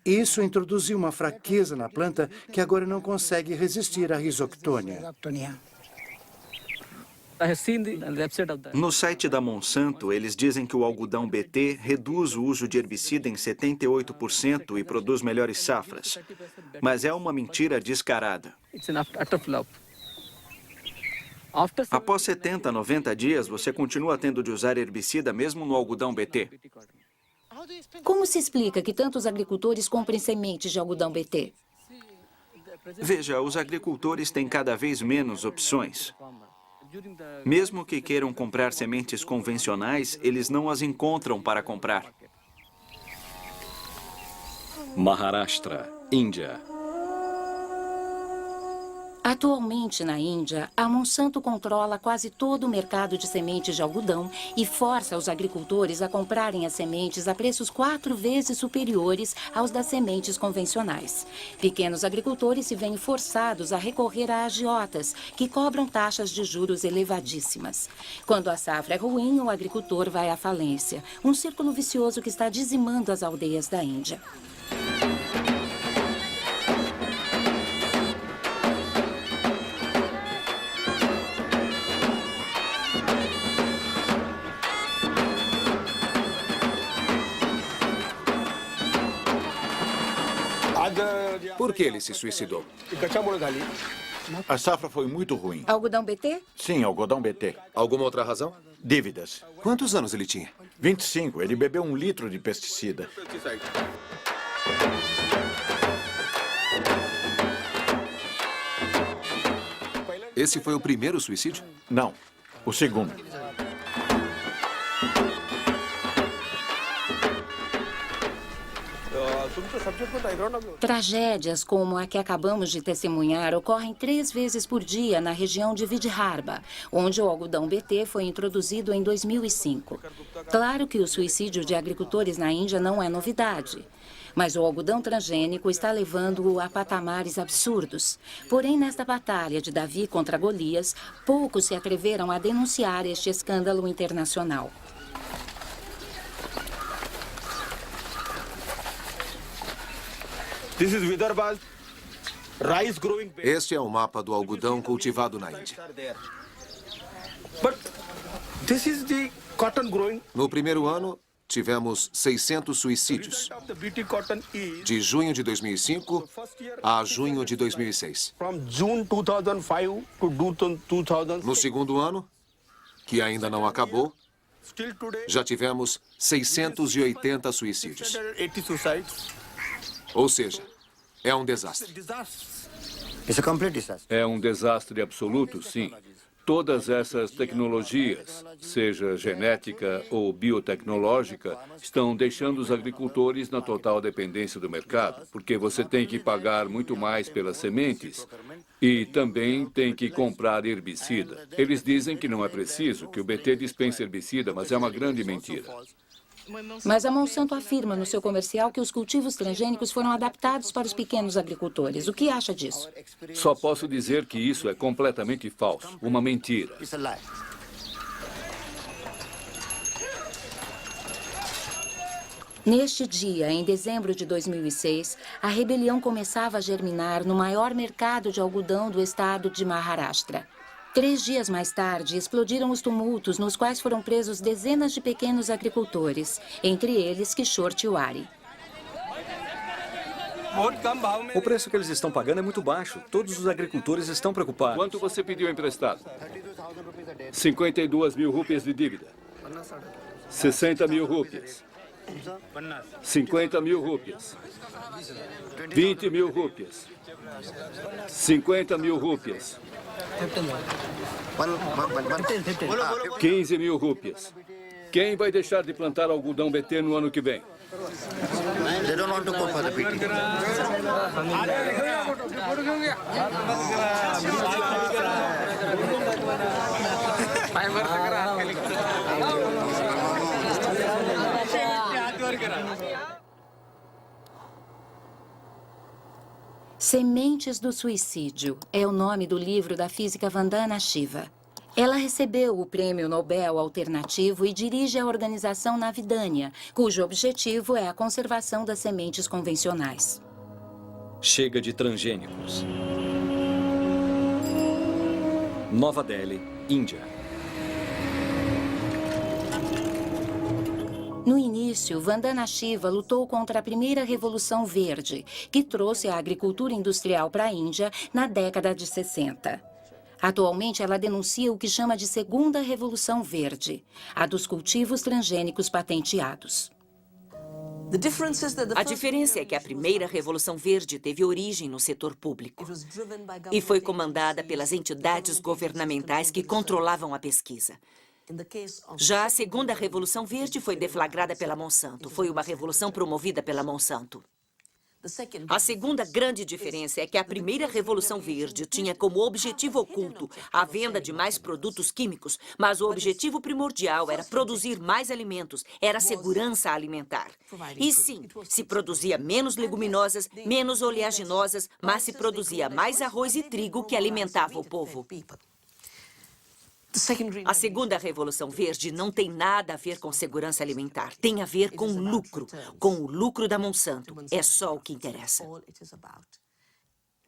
Isso introduziu uma fraqueza na planta que agora não consegue resistir à Rhizoctonia. No site da Monsanto, eles dizem que o algodão BT reduz o uso de herbicida em 78% e produz melhores safras. Mas é uma mentira descarada. Após 70, 90 dias, você continua tendo de usar herbicida mesmo no algodão BT. Como se explica que tantos agricultores comprem sementes de algodão BT? Veja, os agricultores têm cada vez menos opções. Mesmo que queiram comprar sementes convencionais, eles não as encontram para comprar. Maharashtra, Índia. Atualmente, na Índia, a Monsanto controla quase todo o mercado de sementes de algodão e força os agricultores a comprarem as sementes a preços 4 vezes superiores aos das sementes convencionais. Pequenos agricultores se veem forçados a recorrer a agiotas, que cobram taxas de juros elevadíssimas. Quando a safra é ruim, o agricultor vai à falência, um círculo vicioso que está dizimando as aldeias da Índia. Por que ele se suicidou? A safra foi muito ruim. Algodão BT? Sim, algodão BT. Alguma outra razão? Dívidas. Quantos anos ele tinha? 25. Ele bebeu 1 litro de pesticida. Esse foi o primeiro suicídio? Não, o segundo. Tragédias como a que acabamos de testemunhar ocorrem 3 vezes por dia na região de Vidarbha, onde o algodão BT foi introduzido em 2005. Claro que o suicídio de agricultores na Índia não é novidade. Mas o algodão transgênico está levando-o a patamares absurdos. Porém, nesta batalha de Davi contra Golias, poucos se atreveram a denunciar este escândalo internacional. Este é o mapa do algodão cultivado na Índia. No primeiro ano, tivemos 600 suicídios, de junho de 2005 a junho de 2006. No segundo ano, que ainda não acabou, já tivemos 680 suicídios. Ou seja, é um desastre. É um desastre absoluto, sim. Todas essas tecnologias, seja genética ou biotecnológica, estão deixando os agricultores na total dependência do mercado, porque você tem que pagar muito mais pelas sementes e também tem que comprar herbicida. Eles dizem que não é preciso, que o BT dispensa herbicida, mas é uma grande mentira. Mas a Monsanto afirma no seu comercial que os cultivos transgênicos foram adaptados para os pequenos agricultores. O que acha disso? Só posso dizer que isso é completamente falso, uma mentira. Neste dia, em dezembro de 2006, a rebelião começava a germinar no maior mercado de algodão do estado de Maharashtra. 3 dias mais tarde, explodiram os tumultos nos quais foram presos dezenas de pequenos agricultores, entre eles Kishore Tiwari. O preço que eles estão pagando é muito baixo. Todos os agricultores estão preocupados. Quanto você pediu emprestado? 52 mil rúpias de dívida. 60 mil rúpias. 50 mil rúpias. 20 mil rúpias. 50 mil rúpias. 15 mil rúpias. Quem vai deixar de plantar algodão BT no ano que vem? Sementes do Suicídio é o nome do livro da física Vandana Shiva. Ela recebeu o Prêmio Nobel Alternativo e dirige a organização Navidania, cujo objetivo é a conservação das sementes convencionais. Chega de transgênicos. Nova Delhi, Índia. No início, Vandana Shiva lutou contra a primeira Revolução Verde, que trouxe a agricultura industrial para a Índia na década de 60. Atualmente, ela denuncia o que chama de Segunda Revolução Verde, a dos cultivos transgênicos patenteados. A diferença é que a primeira Revolução Verde teve origem no setor público e foi comandada pelas entidades governamentais que controlavam a pesquisa. Já a segunda Revolução Verde foi deflagrada pela Monsanto. Foi uma revolução promovida pela Monsanto. A segunda grande diferença é que a primeira Revolução Verde tinha como objetivo oculto a venda de mais produtos químicos, mas o objetivo primordial era produzir mais alimentos, era a segurança alimentar. E sim, se produzia menos leguminosas, menos oleaginosas, mas se produzia mais arroz e trigo que alimentava o povo. A segunda Revolução Verde não tem nada a ver com segurança alimentar. Tem a ver com o lucro da Monsanto. É só o que interessa.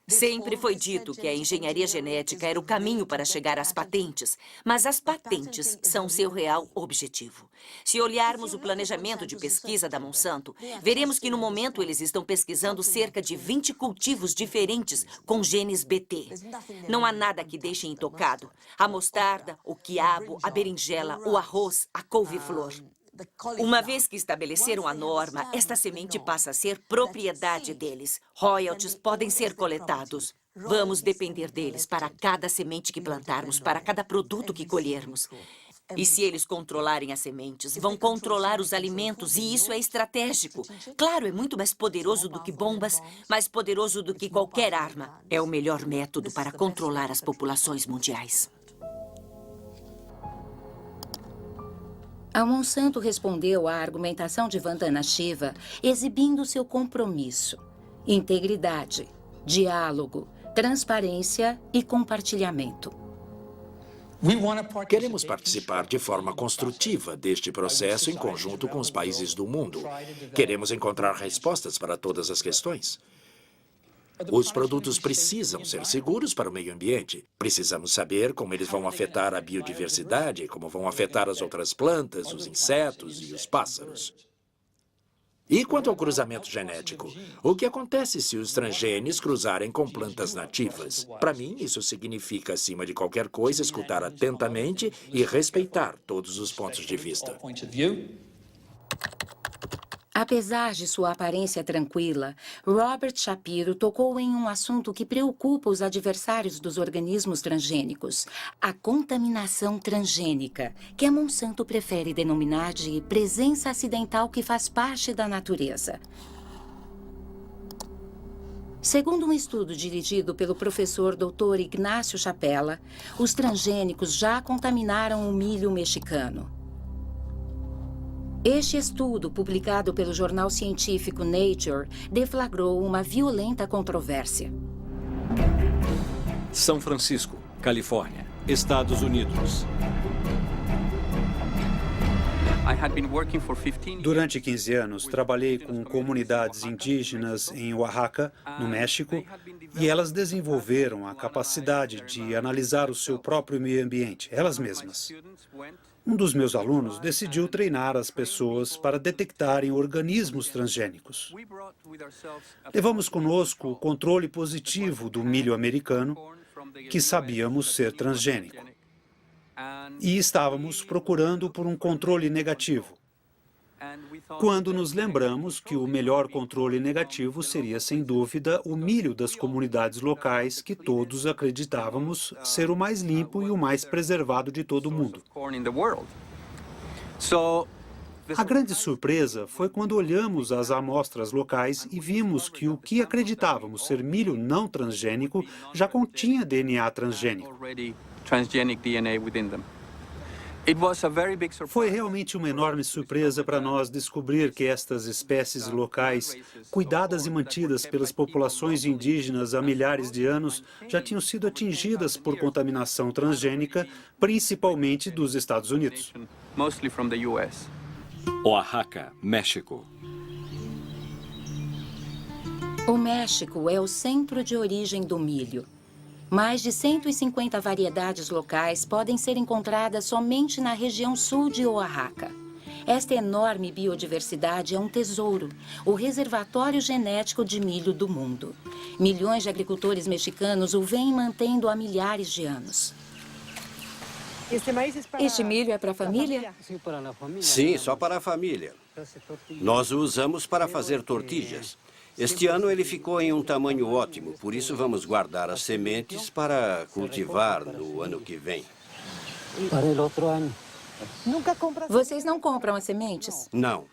Sempre foi dito que a engenharia genética era o caminho para chegar às patentes, mas as patentes são seu real objetivo. Se olharmos o planejamento de pesquisa da Monsanto, veremos que no momento eles estão pesquisando cerca de 20 cultivos diferentes com genes BT. Não há nada que deixe intocado. A mostarda, o quiabo, a berinjela, o arroz, a couve-flor. Uma vez que estabeleceram a norma, esta semente passa a ser propriedade deles. Royalties podem ser coletados. Vamos depender deles para cada semente que plantarmos, para cada produto que colhermos. E se eles controlarem as sementes, vão controlar os alimentos, e isso é estratégico. Claro, é muito mais poderoso do que bombas, mais poderoso do que qualquer arma. É o melhor método para controlar as populações mundiais. A Monsanto respondeu à argumentação de Vandana Shiva exibindo seu compromisso, integridade, diálogo, transparência e compartilhamento. Queremos participar de forma construtiva deste processo em conjunto com os países do mundo. Queremos encontrar respostas para todas as questões. Os produtos precisam ser seguros para o meio ambiente. Precisamos saber como eles vão afetar a biodiversidade, como vão afetar as outras plantas, os insetos e os pássaros. E quanto ao cruzamento genético? O que acontece se os transgênios cruzarem com plantas nativas? Para mim, isso significa, acima de qualquer coisa, escutar atentamente e respeitar todos os pontos de vista. Apesar de sua aparência tranquila, Robert Shapiro tocou em um assunto que preocupa os adversários dos organismos transgênicos: a contaminação transgênica, que a Monsanto prefere denominar de presença acidental que faz parte da natureza. Segundo um estudo dirigido pelo professor Dr. Ignácio Chapela, os transgênicos já contaminaram o milho mexicano. Este estudo, publicado pelo jornal científico Nature, deflagrou uma violenta controvérsia. São Francisco, Califórnia, Estados Unidos. Durante 15 anos, trabalhei com comunidades indígenas em Oaxaca, no México, e elas desenvolveram a capacidade de analisar o seu próprio meio ambiente, elas mesmas. Um dos meus alunos decidiu treinar as pessoas para detectarem organismos transgênicos. Levamos conosco o controle positivo do milho americano, que sabíamos ser transgênico. E estávamos procurando por um controle negativo, quando nos lembramos que o melhor controle negativo seria, sem dúvida, o milho das comunidades locais, que todos acreditávamos ser o mais limpo e o mais preservado de todo o mundo. A grande surpresa foi quando olhamos as amostras locais e vimos que o que acreditávamos ser milho não transgênico já continha DNA transgênico. Foi realmente uma enorme surpresa para nós descobrir que estas espécies locais, cuidadas e mantidas pelas populações indígenas há milhares de anos, já tinham sido atingidas por contaminação transgênica, principalmente dos Estados Unidos. Oaxaca, México. O México é o centro de origem do milho. Mais de 150 variedades locais podem ser encontradas somente na região sul de Oaxaca. Esta enorme biodiversidade é um tesouro, o reservatório genético de milho do mundo. Milhões de agricultores mexicanos o vêm mantendo há milhares de anos. Este milho é para a família? Sim, só para a família. Nós o usamos para fazer tortilhas. Este ano ele ficou em um tamanho ótimo, por isso vamos guardar as sementes para cultivar no ano que vem. Vocês não compram as sementes? Não.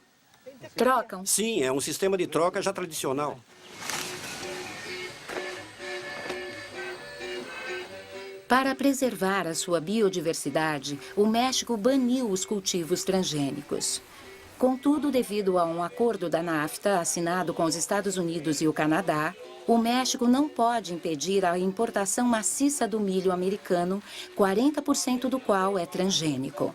Trocam? Sim, é um sistema de troca já tradicional. Para preservar a sua biodiversidade, o México baniu os cultivos transgênicos. Contudo, devido a um acordo da NAFTA assinado com os Estados Unidos e o Canadá, o México não pode impedir a importação maciça do milho americano, 40% do qual é transgênico.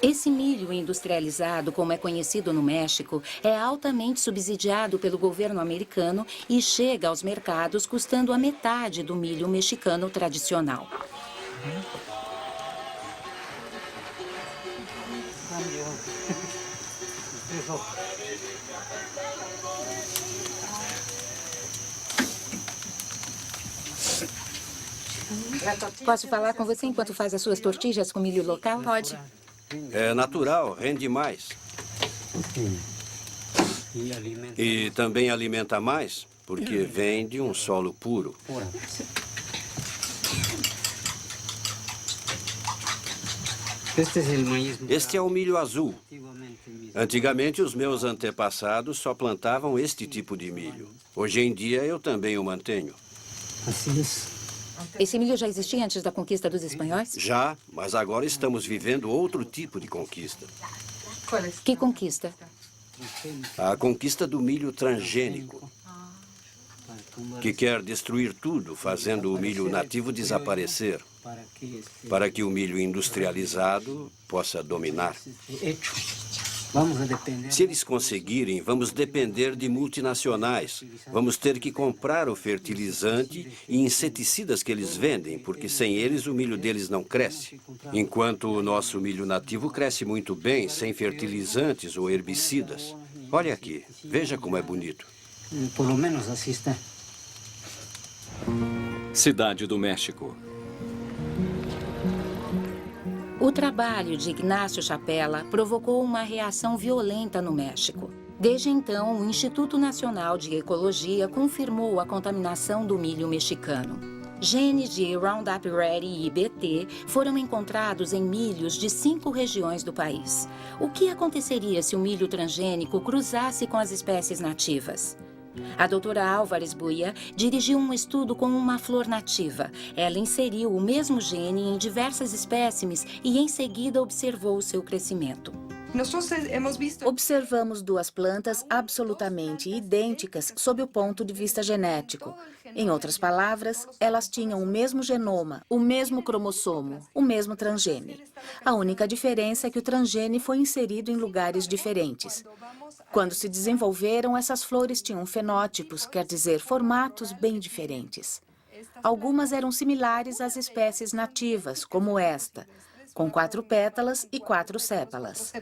Esse milho industrializado, como é conhecido no México, é altamente subsidiado pelo governo americano e chega aos mercados custando a metade do milho mexicano tradicional. Posso falar com você enquanto faz as suas tortilhas com milho local? Pode. É natural, rende mais. E também alimenta mais, porque vem de um solo puro. Este é o milho azul. Antigamente, os meus antepassados só plantavam este tipo de milho. Hoje em dia, eu também o mantenho. Esse milho já existia antes da conquista dos espanhóis? Já, mas agora estamos vivendo outro tipo de conquista. Que conquista? A conquista do milho transgênico, que quer destruir tudo, fazendo o milho nativo desaparecer, para que o milho industrializado possa dominar. Se eles conseguirem, vamos depender de multinacionais. Vamos ter que comprar o fertilizante e inseticidas que eles vendem, porque sem eles o milho deles não cresce. Enquanto o nosso milho nativo cresce muito bem, sem fertilizantes ou herbicidas. Olha aqui, veja como é bonito. Pelo menos assim está. Cidade do México. O trabalho de Ignacio Chapela provocou uma reação violenta no México. Desde então, o Instituto Nacional de Ecologia confirmou a contaminação do milho mexicano. Genes de Roundup Ready e BT foram encontrados em milhos de 5 regiões do país. O que aconteceria se o milho transgênico cruzasse com as espécies nativas? A doutora Álvares Buia dirigiu um estudo com uma flor nativa. Ela inseriu o mesmo gene em diversas espécimes e, em seguida, observou o seu crescimento. Observamos 2 plantas absolutamente idênticas sob o ponto de vista genético. Em outras palavras, elas tinham o mesmo genoma, o mesmo cromossomo, o mesmo transgene. A única diferença é que o transgene foi inserido em lugares diferentes. Quando se desenvolveram, essas flores tinham fenótipos, quer dizer, formatos bem diferentes. Algumas eram similares às espécies nativas, como esta, com 4 pétalas e 4 sépalas.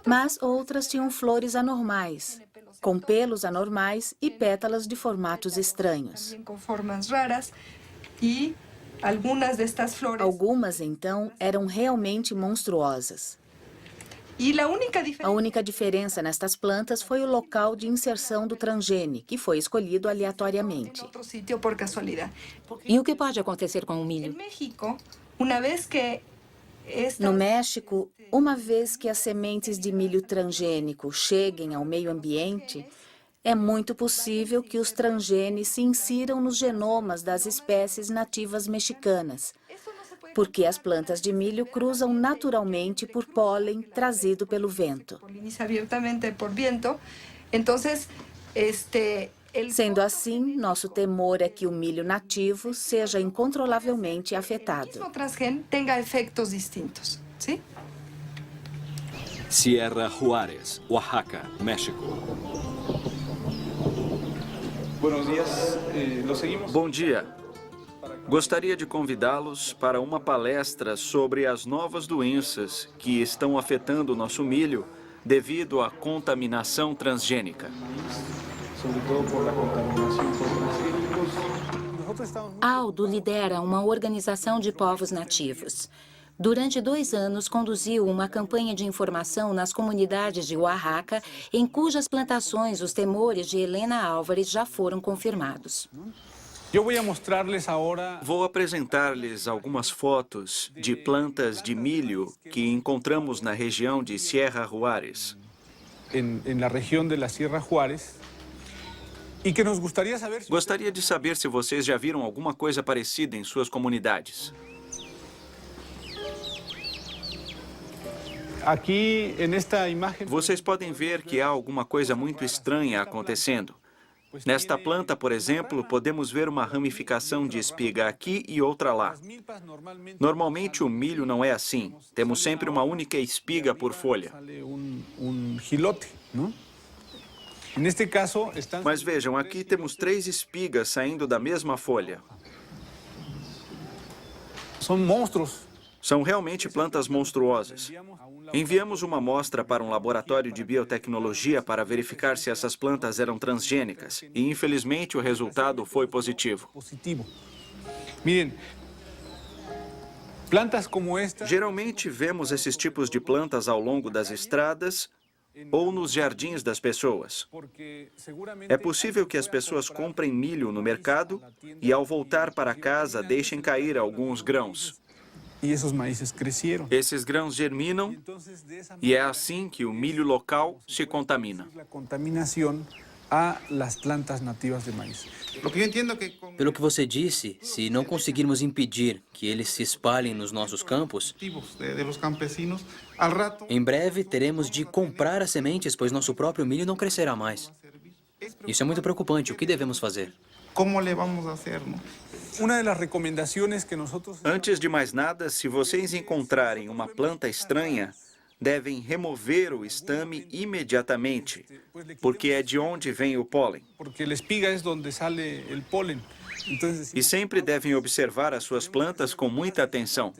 Mas outras tinham flores anormais, com pelos anormais e pétalas de formatos estranhos. Algumas, então, eram realmente monstruosas. A única diferença nestas plantas foi o local de inserção do transgene, que foi escolhido aleatoriamente. E o que pode acontecer com o milho? No México, uma vez que as sementes de milho transgênico cheguem ao meio ambiente, é muito possível que os transgenes se insiram nos genomas das espécies nativas mexicanas, porque as plantas de milho cruzam naturalmente por pólen trazido pelo vento. Sendo assim, nosso temor é que o milho nativo seja incontrolavelmente afetado. Sierra Juárez, Oaxaca, México. Bom dia. Gostaria de convidá-los para uma palestra sobre as novas doenças que estão afetando o nosso milho devido à contaminação transgênica. Aldo lidera uma organização de povos nativos. Durante 2 anos, conduziu uma campanha de informação nas comunidades de Oaxaca, em cujas plantações os temores de Helena Álvares já foram confirmados. Vou apresentar-lhes algumas fotos de plantas de milho que encontramos na região de Sierra Juárez. Gostaria de saber se vocês já viram alguma coisa parecida em suas comunidades. Vocês podem ver que há alguma coisa muito estranha acontecendo. Nesta planta, por exemplo, podemos ver uma ramificação de espiga aqui e outra lá. Normalmente o milho não é assim. Temos sempre uma única espiga por folha. Mas vejam, aqui temos 3 espigas saindo da mesma folha. São realmente plantas monstruosas. Enviamos uma amostra para um laboratório de biotecnologia para verificar se essas plantas eram transgênicas. E, infelizmente, o resultado foi positivo. Geralmente, vemos esses tipos de plantas ao longo das estradas ou nos jardins das pessoas. É possível que as pessoas comprem milho no mercado e, ao voltar para casa, deixem cair alguns grãos. Esses grãos germinam e é assim que o milho local se contamina. Pelo que você disse, se não conseguirmos impedir que eles se espalhem nos nossos campos, em breve teremos de comprar as sementes, pois nosso próprio milho não crescerá mais. Isso é muito preocupante. O que devemos fazer? Antes de mais nada, se vocês encontrarem uma planta estranha, devem remover o estame imediatamente, porque é de onde vem o pólen. E sempre devem observar as suas plantas com muita atenção.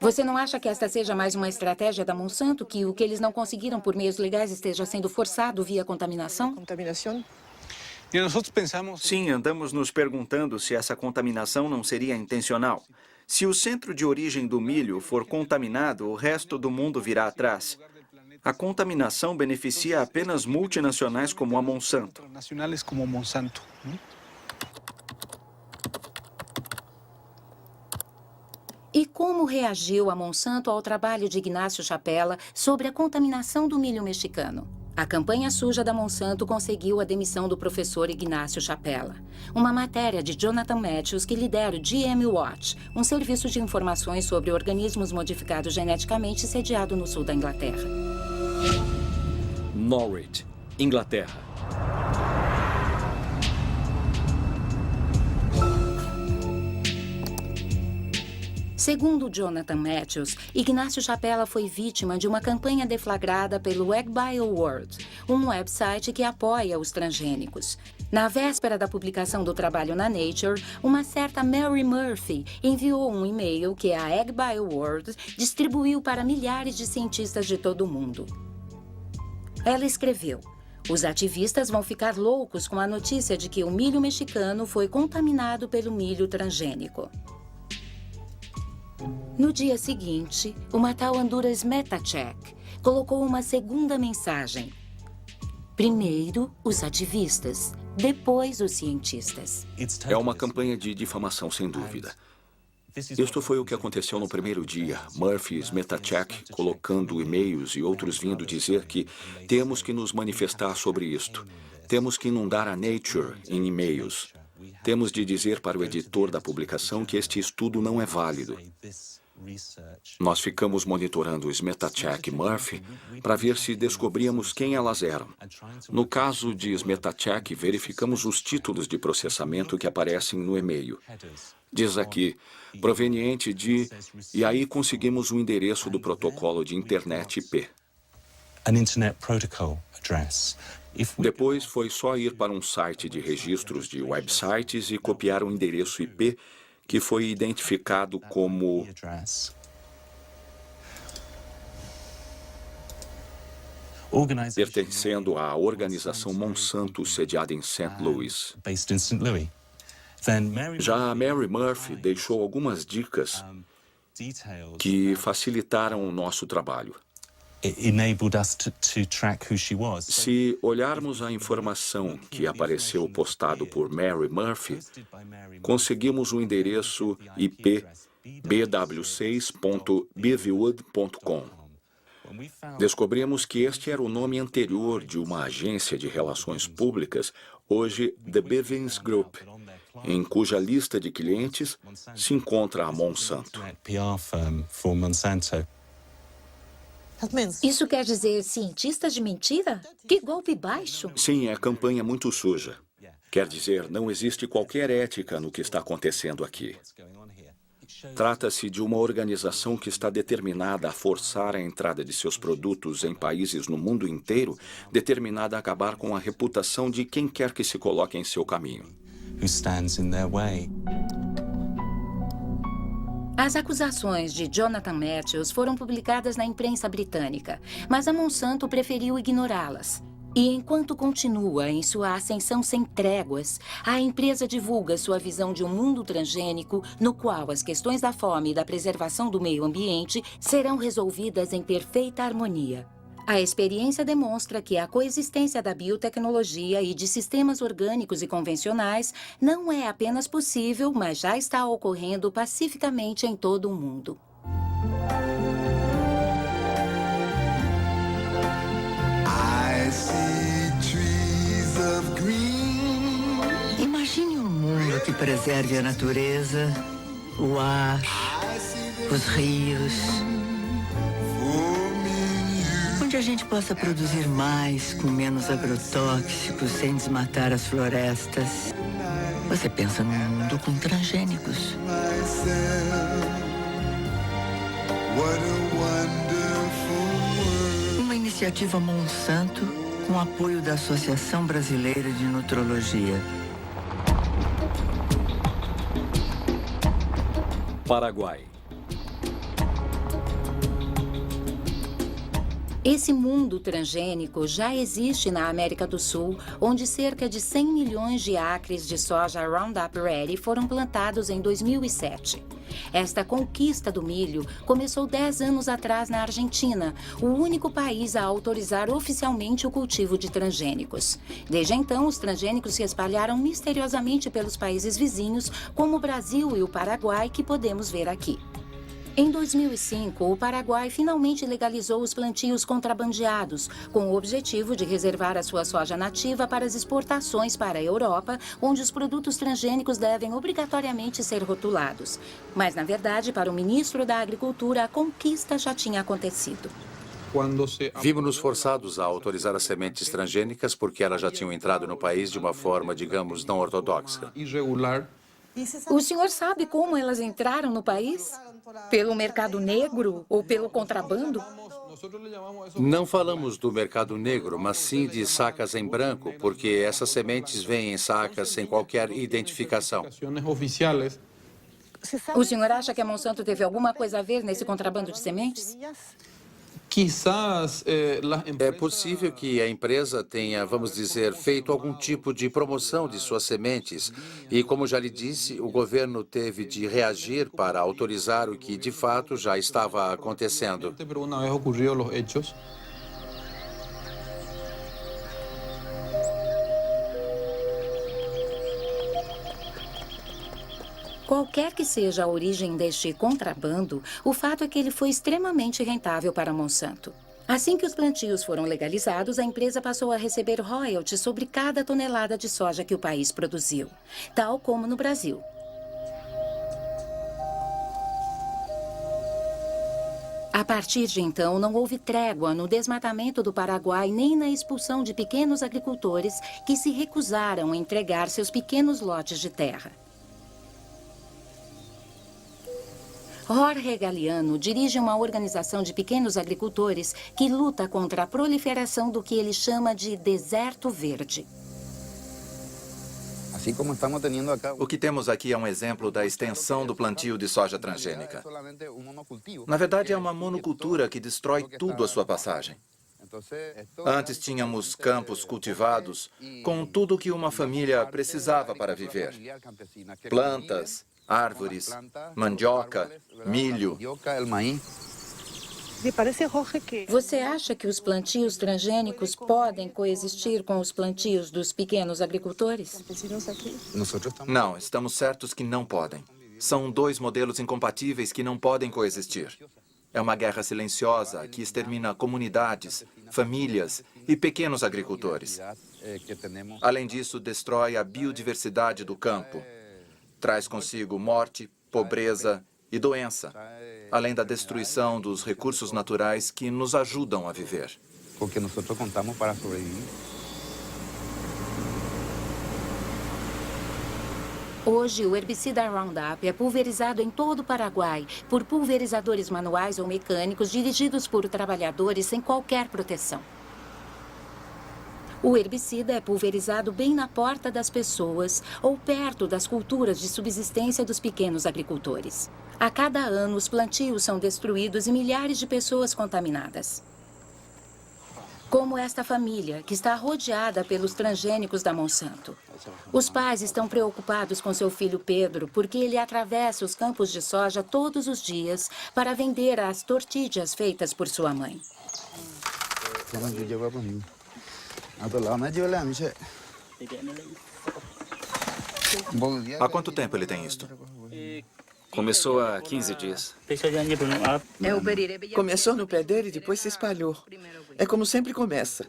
Você não acha que esta seja mais uma estratégia da Monsanto, que o que eles não conseguiram por meios legais esteja sendo forçado via contaminação? Sim, andamos nos perguntando se essa contaminação não seria intencional. Se o centro de origem do milho for contaminado, o resto do mundo virá atrás. A contaminação beneficia apenas multinacionais como a Monsanto. E como reagiu a Monsanto ao trabalho de Ignácio Chapela sobre a contaminação do milho mexicano? A campanha suja da Monsanto conseguiu a demissão do professor Ignácio Chapela. Uma matéria de Jonathan Matthews que lidera o GM Watch, um serviço de informações sobre organismos modificados geneticamente sediado no sul da Inglaterra. Norwich, Inglaterra. Segundo Jonathan Matthews, Ignácio Chapela foi vítima de uma campanha deflagrada pelo AgBioWorld, um website que apoia os transgênicos. Na véspera da publicação do trabalho na Nature, uma certa Mary Murphy enviou um e-mail que a AgBioWorld distribuiu para milhares de cientistas de todo o mundo. Ela escreveu: os ativistas vão ficar loucos com a notícia de que o milho mexicano foi contaminado pelo milho transgênico. No dia seguinte, uma tal Honduras Metacheck colocou uma segunda mensagem. Primeiro, os ativistas, depois os cientistas. É uma campanha de difamação, sem dúvida. Isto foi o que aconteceu no primeiro dia. Murphy's Metacheck colocando e-mails e outros vindo dizer que temos que nos manifestar sobre isto. Temos que inundar a Nature em e-mails. Temos de dizer para o editor da publicação que este estudo não é válido. Nós ficamos monitorando os Metacheck e Murphy para ver se descobríamos quem elas eram. No caso de Metacheck, verificamos os títulos de processamento que aparecem no e-mail. Diz aqui, proveniente de... E aí conseguimos o endereço do protocolo de internet IP. Depois foi só ir para um site de registros de websites e copiar o endereço IP que foi identificado como pertencendo à organização Monsanto sediada em St. Louis. Já a Mary Murphy deixou algumas dicas que facilitaram o nosso trabalho. Se olharmos a informação que apareceu postado por Mary Murphy, conseguimos o endereço IP bw6.beaverwood.com. Descobrimos que este era o nome anterior de uma agência de relações públicas, hoje The Bevins Group, em cuja lista de clientes se encontra a Monsanto. Isso quer dizer cientistas de mentira? Que golpe baixo! Sim, é campanha muito suja. Quer dizer, não existe qualquer ética no que está acontecendo aqui. Trata-se de uma organização que está determinada a forçar a entrada de seus produtos em países no mundo inteiro, determinada a acabar com a reputação de quem quer que se coloque em seu caminho. As acusações de Jonathan Matthews foram publicadas na imprensa britânica, mas a Monsanto preferiu ignorá-las. E enquanto continua em sua ascensão sem tréguas, a empresa divulga sua visão de um mundo transgênico no qual as questões da fome e da preservação do meio ambiente serão resolvidas em perfeita harmonia. A experiência demonstra que a coexistência da biotecnologia e de sistemas orgânicos e convencionais não é apenas possível, mas já está ocorrendo pacificamente em todo o mundo. Imagine um mundo que preserve a natureza, o ar, os rios, onde a gente possa produzir mais com menos agrotóxicos, sem desmatar as florestas. Você pensa num mundo com transgênicos. Uma iniciativa Monsanto com apoio da Associação Brasileira de Nutrologia. Paraguai. Esse mundo transgênico já existe na América do Sul, onde cerca de 100 milhões de acres de soja Roundup Ready foram plantados em 2007. Esta conquista do milho começou 10 anos atrás na Argentina, o único país a autorizar oficialmente o cultivo de transgênicos. Desde então, os transgênicos se espalharam misteriosamente pelos países vizinhos, como o Brasil e o Paraguai, que podemos ver aqui. Em 2005, o Paraguai finalmente legalizou os plantios contrabandeados, com o objetivo de reservar a sua soja nativa para as exportações para a Europa, onde os produtos transgênicos devem obrigatoriamente ser rotulados. Mas, na verdade, para o ministro da Agricultura, a conquista já tinha acontecido. Vimos-nos forçados a autorizar as sementes transgênicas porque elas já tinham entrado no país de uma forma, digamos, não ortodoxa. O senhor sabe como elas entraram no país? Pelo mercado negro ou pelo contrabando? Não falamos do mercado negro, mas sim de sacas em branco, porque essas sementes vêm em sacas sem qualquer identificação. O senhor acha que a Monsanto teve alguma coisa a ver nesse contrabando de sementes? É possível que a empresa tenha, vamos dizer, feito algum tipo de promoção de suas sementes. E, como já lhe disse, o governo teve de reagir para autorizar o que, de fato, já estava acontecendo. Qualquer que seja a origem deste contrabando, o fato é que ele foi extremamente rentável para a Monsanto. Assim que os plantios foram legalizados, a empresa passou a receber royalties sobre cada tonelada de soja que o país produziu, tal como no Brasil. A partir de então, não houve trégua no desmatamento do Paraguai nem na expulsão de pequenos agricultores que se recusaram a entregar seus pequenos lotes de terra. Jorge Galeano dirige uma organização de pequenos agricultores que luta contra a proliferação do que ele chama de deserto verde. O que temos aqui é um exemplo da extensão do plantio de soja transgênica. Na verdade, é uma monocultura que destrói tudo à sua passagem. Antes tínhamos campos cultivados com tudo o que uma família precisava para viver. Plantas, árvores, mandioca, milho. Você acha que os plantios transgênicos podem coexistir com os plantios dos pequenos agricultores? Não, estamos certos que não podem. São dois modelos incompatíveis que não podem coexistir. É uma guerra silenciosa que extermina comunidades, famílias e pequenos agricultores. Além disso, destrói a biodiversidade do campo. Traz consigo morte, pobreza e doença, além da destruição dos recursos naturais que nos ajudam a viver. Porque nós contamos para sobreviver. Hoje, o herbicida Roundup é pulverizado em todo o Paraguai por pulverizadores manuais ou mecânicos dirigidos por trabalhadores sem qualquer proteção. O herbicida é pulverizado bem na porta das pessoas ou perto das culturas de subsistência dos pequenos agricultores. A cada ano, os plantios são destruídos e milhares de pessoas contaminadas. Como esta família, que está rodeada pelos transgênicos da Monsanto. Os pais estão preocupados com seu filho Pedro, porque ele atravessa os campos de soja todos os dias para vender as tortillas feitas por sua mãe. Há quanto tempo ele tem isto? Começou há 15 dias. Começou no pé dele e depois se espalhou. É como sempre começa.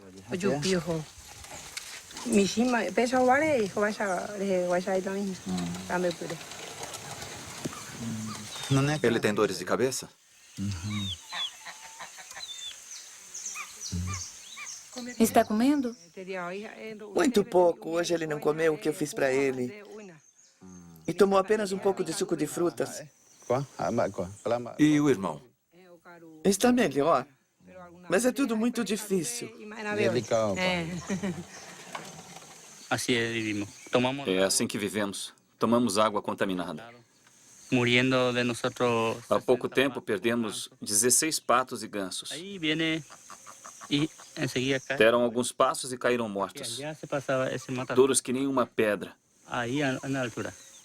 Ele tem dores de cabeça? Está comendo? Muito pouco. Hoje ele não comeu o que eu fiz para ele. E tomou apenas um pouco de suco de frutas. E o irmão? Está melhor. Mas é tudo muito difícil. É assim que vivemos. Tomamos água contaminada. Há pouco tempo perdemos 16 patos e gansos. Deram alguns passos e caíram mortos. Duros que nem uma pedra.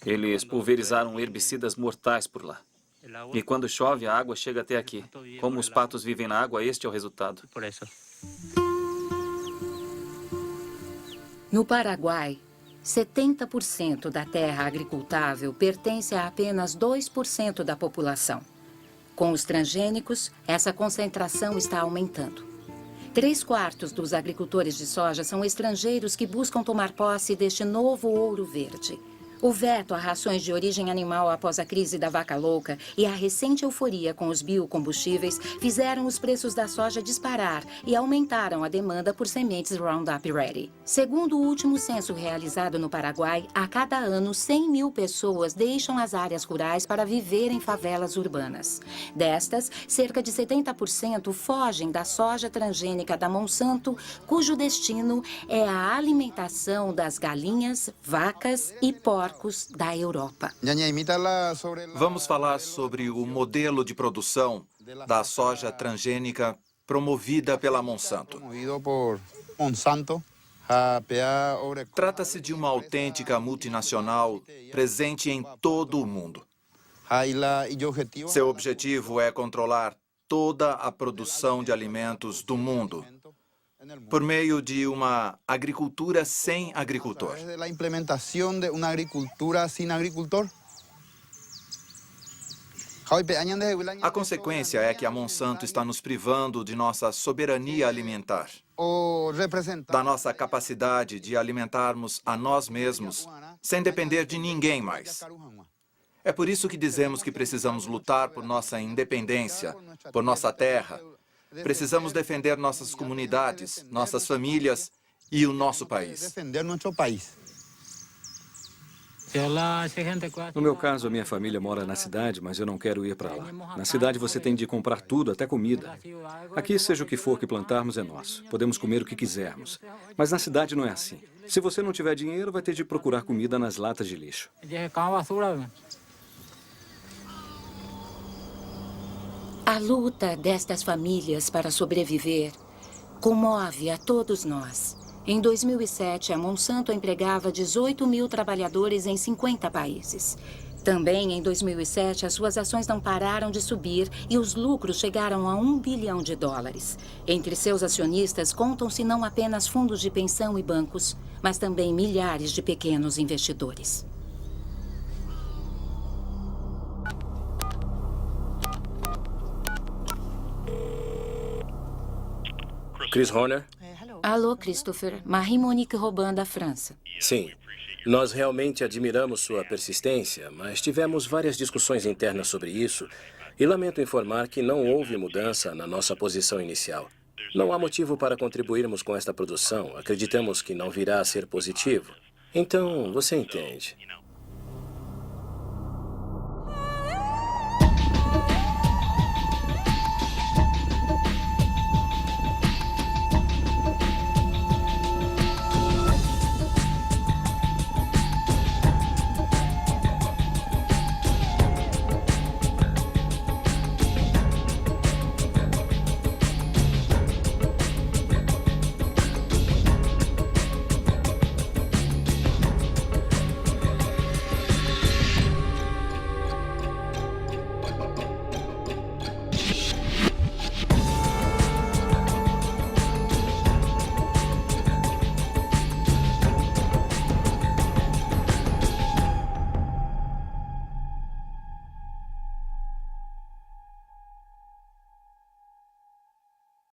Eles pulverizaram herbicidas mortais por lá. E quando chove, a água chega até aqui. Como os patos vivem na água, este é o resultado. No Paraguai, 70% da terra agricultável pertence a apenas 2% da população. Com os transgênicos, essa concentração está aumentando. 3/4 dos agricultores de soja são estrangeiros que buscam tomar posse deste novo ouro verde. O veto a rações de origem animal após a crise da vaca louca e a recente euforia com os biocombustíveis fizeram os preços da soja disparar e aumentaram a demanda por sementes Roundup Ready. Segundo o último censo realizado no Paraguai, a cada ano 100 mil pessoas deixam as áreas rurais para viver em favelas urbanas. Destas, cerca de 70% fogem da soja transgênica da Monsanto, cujo destino é a alimentação das galinhas, vacas e porcos da Europa. Vamos falar sobre o modelo de produção da soja transgênica promovida pela Monsanto. Trata-se de uma autêntica multinacional presente em todo o mundo. Seu objetivo é controlar toda a produção de alimentos do mundo por meio de uma agricultura sem agricultor. A consequência é que a Monsanto está nos privando de nossa soberania alimentar, da nossa capacidade de alimentarmos a nós mesmos sem depender de ninguém mais. É por isso que dizemos que precisamos lutar por nossa independência, por nossa terra. Precisamos defender nossas comunidades, nossas famílias e o nosso país. No meu caso, a minha família mora na cidade, mas eu não quero ir para lá. Na cidade você tem de comprar tudo, até comida. Aqui, seja o que for que plantarmos, é nosso. Podemos comer o que quisermos. Mas na cidade não é assim. Se você não tiver dinheiro, vai ter de procurar comida nas latas de lixo. A luta destas famílias para sobreviver comove a todos nós. Em 2007, a Monsanto empregava 18 mil trabalhadores em 50 países. Também em 2007, as suas ações não pararam de subir e os lucros chegaram a $1 bilhão. Entre seus acionistas contam-se não apenas fundos de pensão e bancos, mas também milhares de pequenos investidores. Chris Horner? Alô, Christopher. Marie-Monique Robin, da França. Sim. Nós realmente admiramos sua persistência, mas tivemos várias discussões internas sobre isso e lamento informar que não houve mudança na nossa posição inicial. Não há motivo para contribuirmos com esta produção. Acreditamos que não virá a ser positivo. Então, você entende.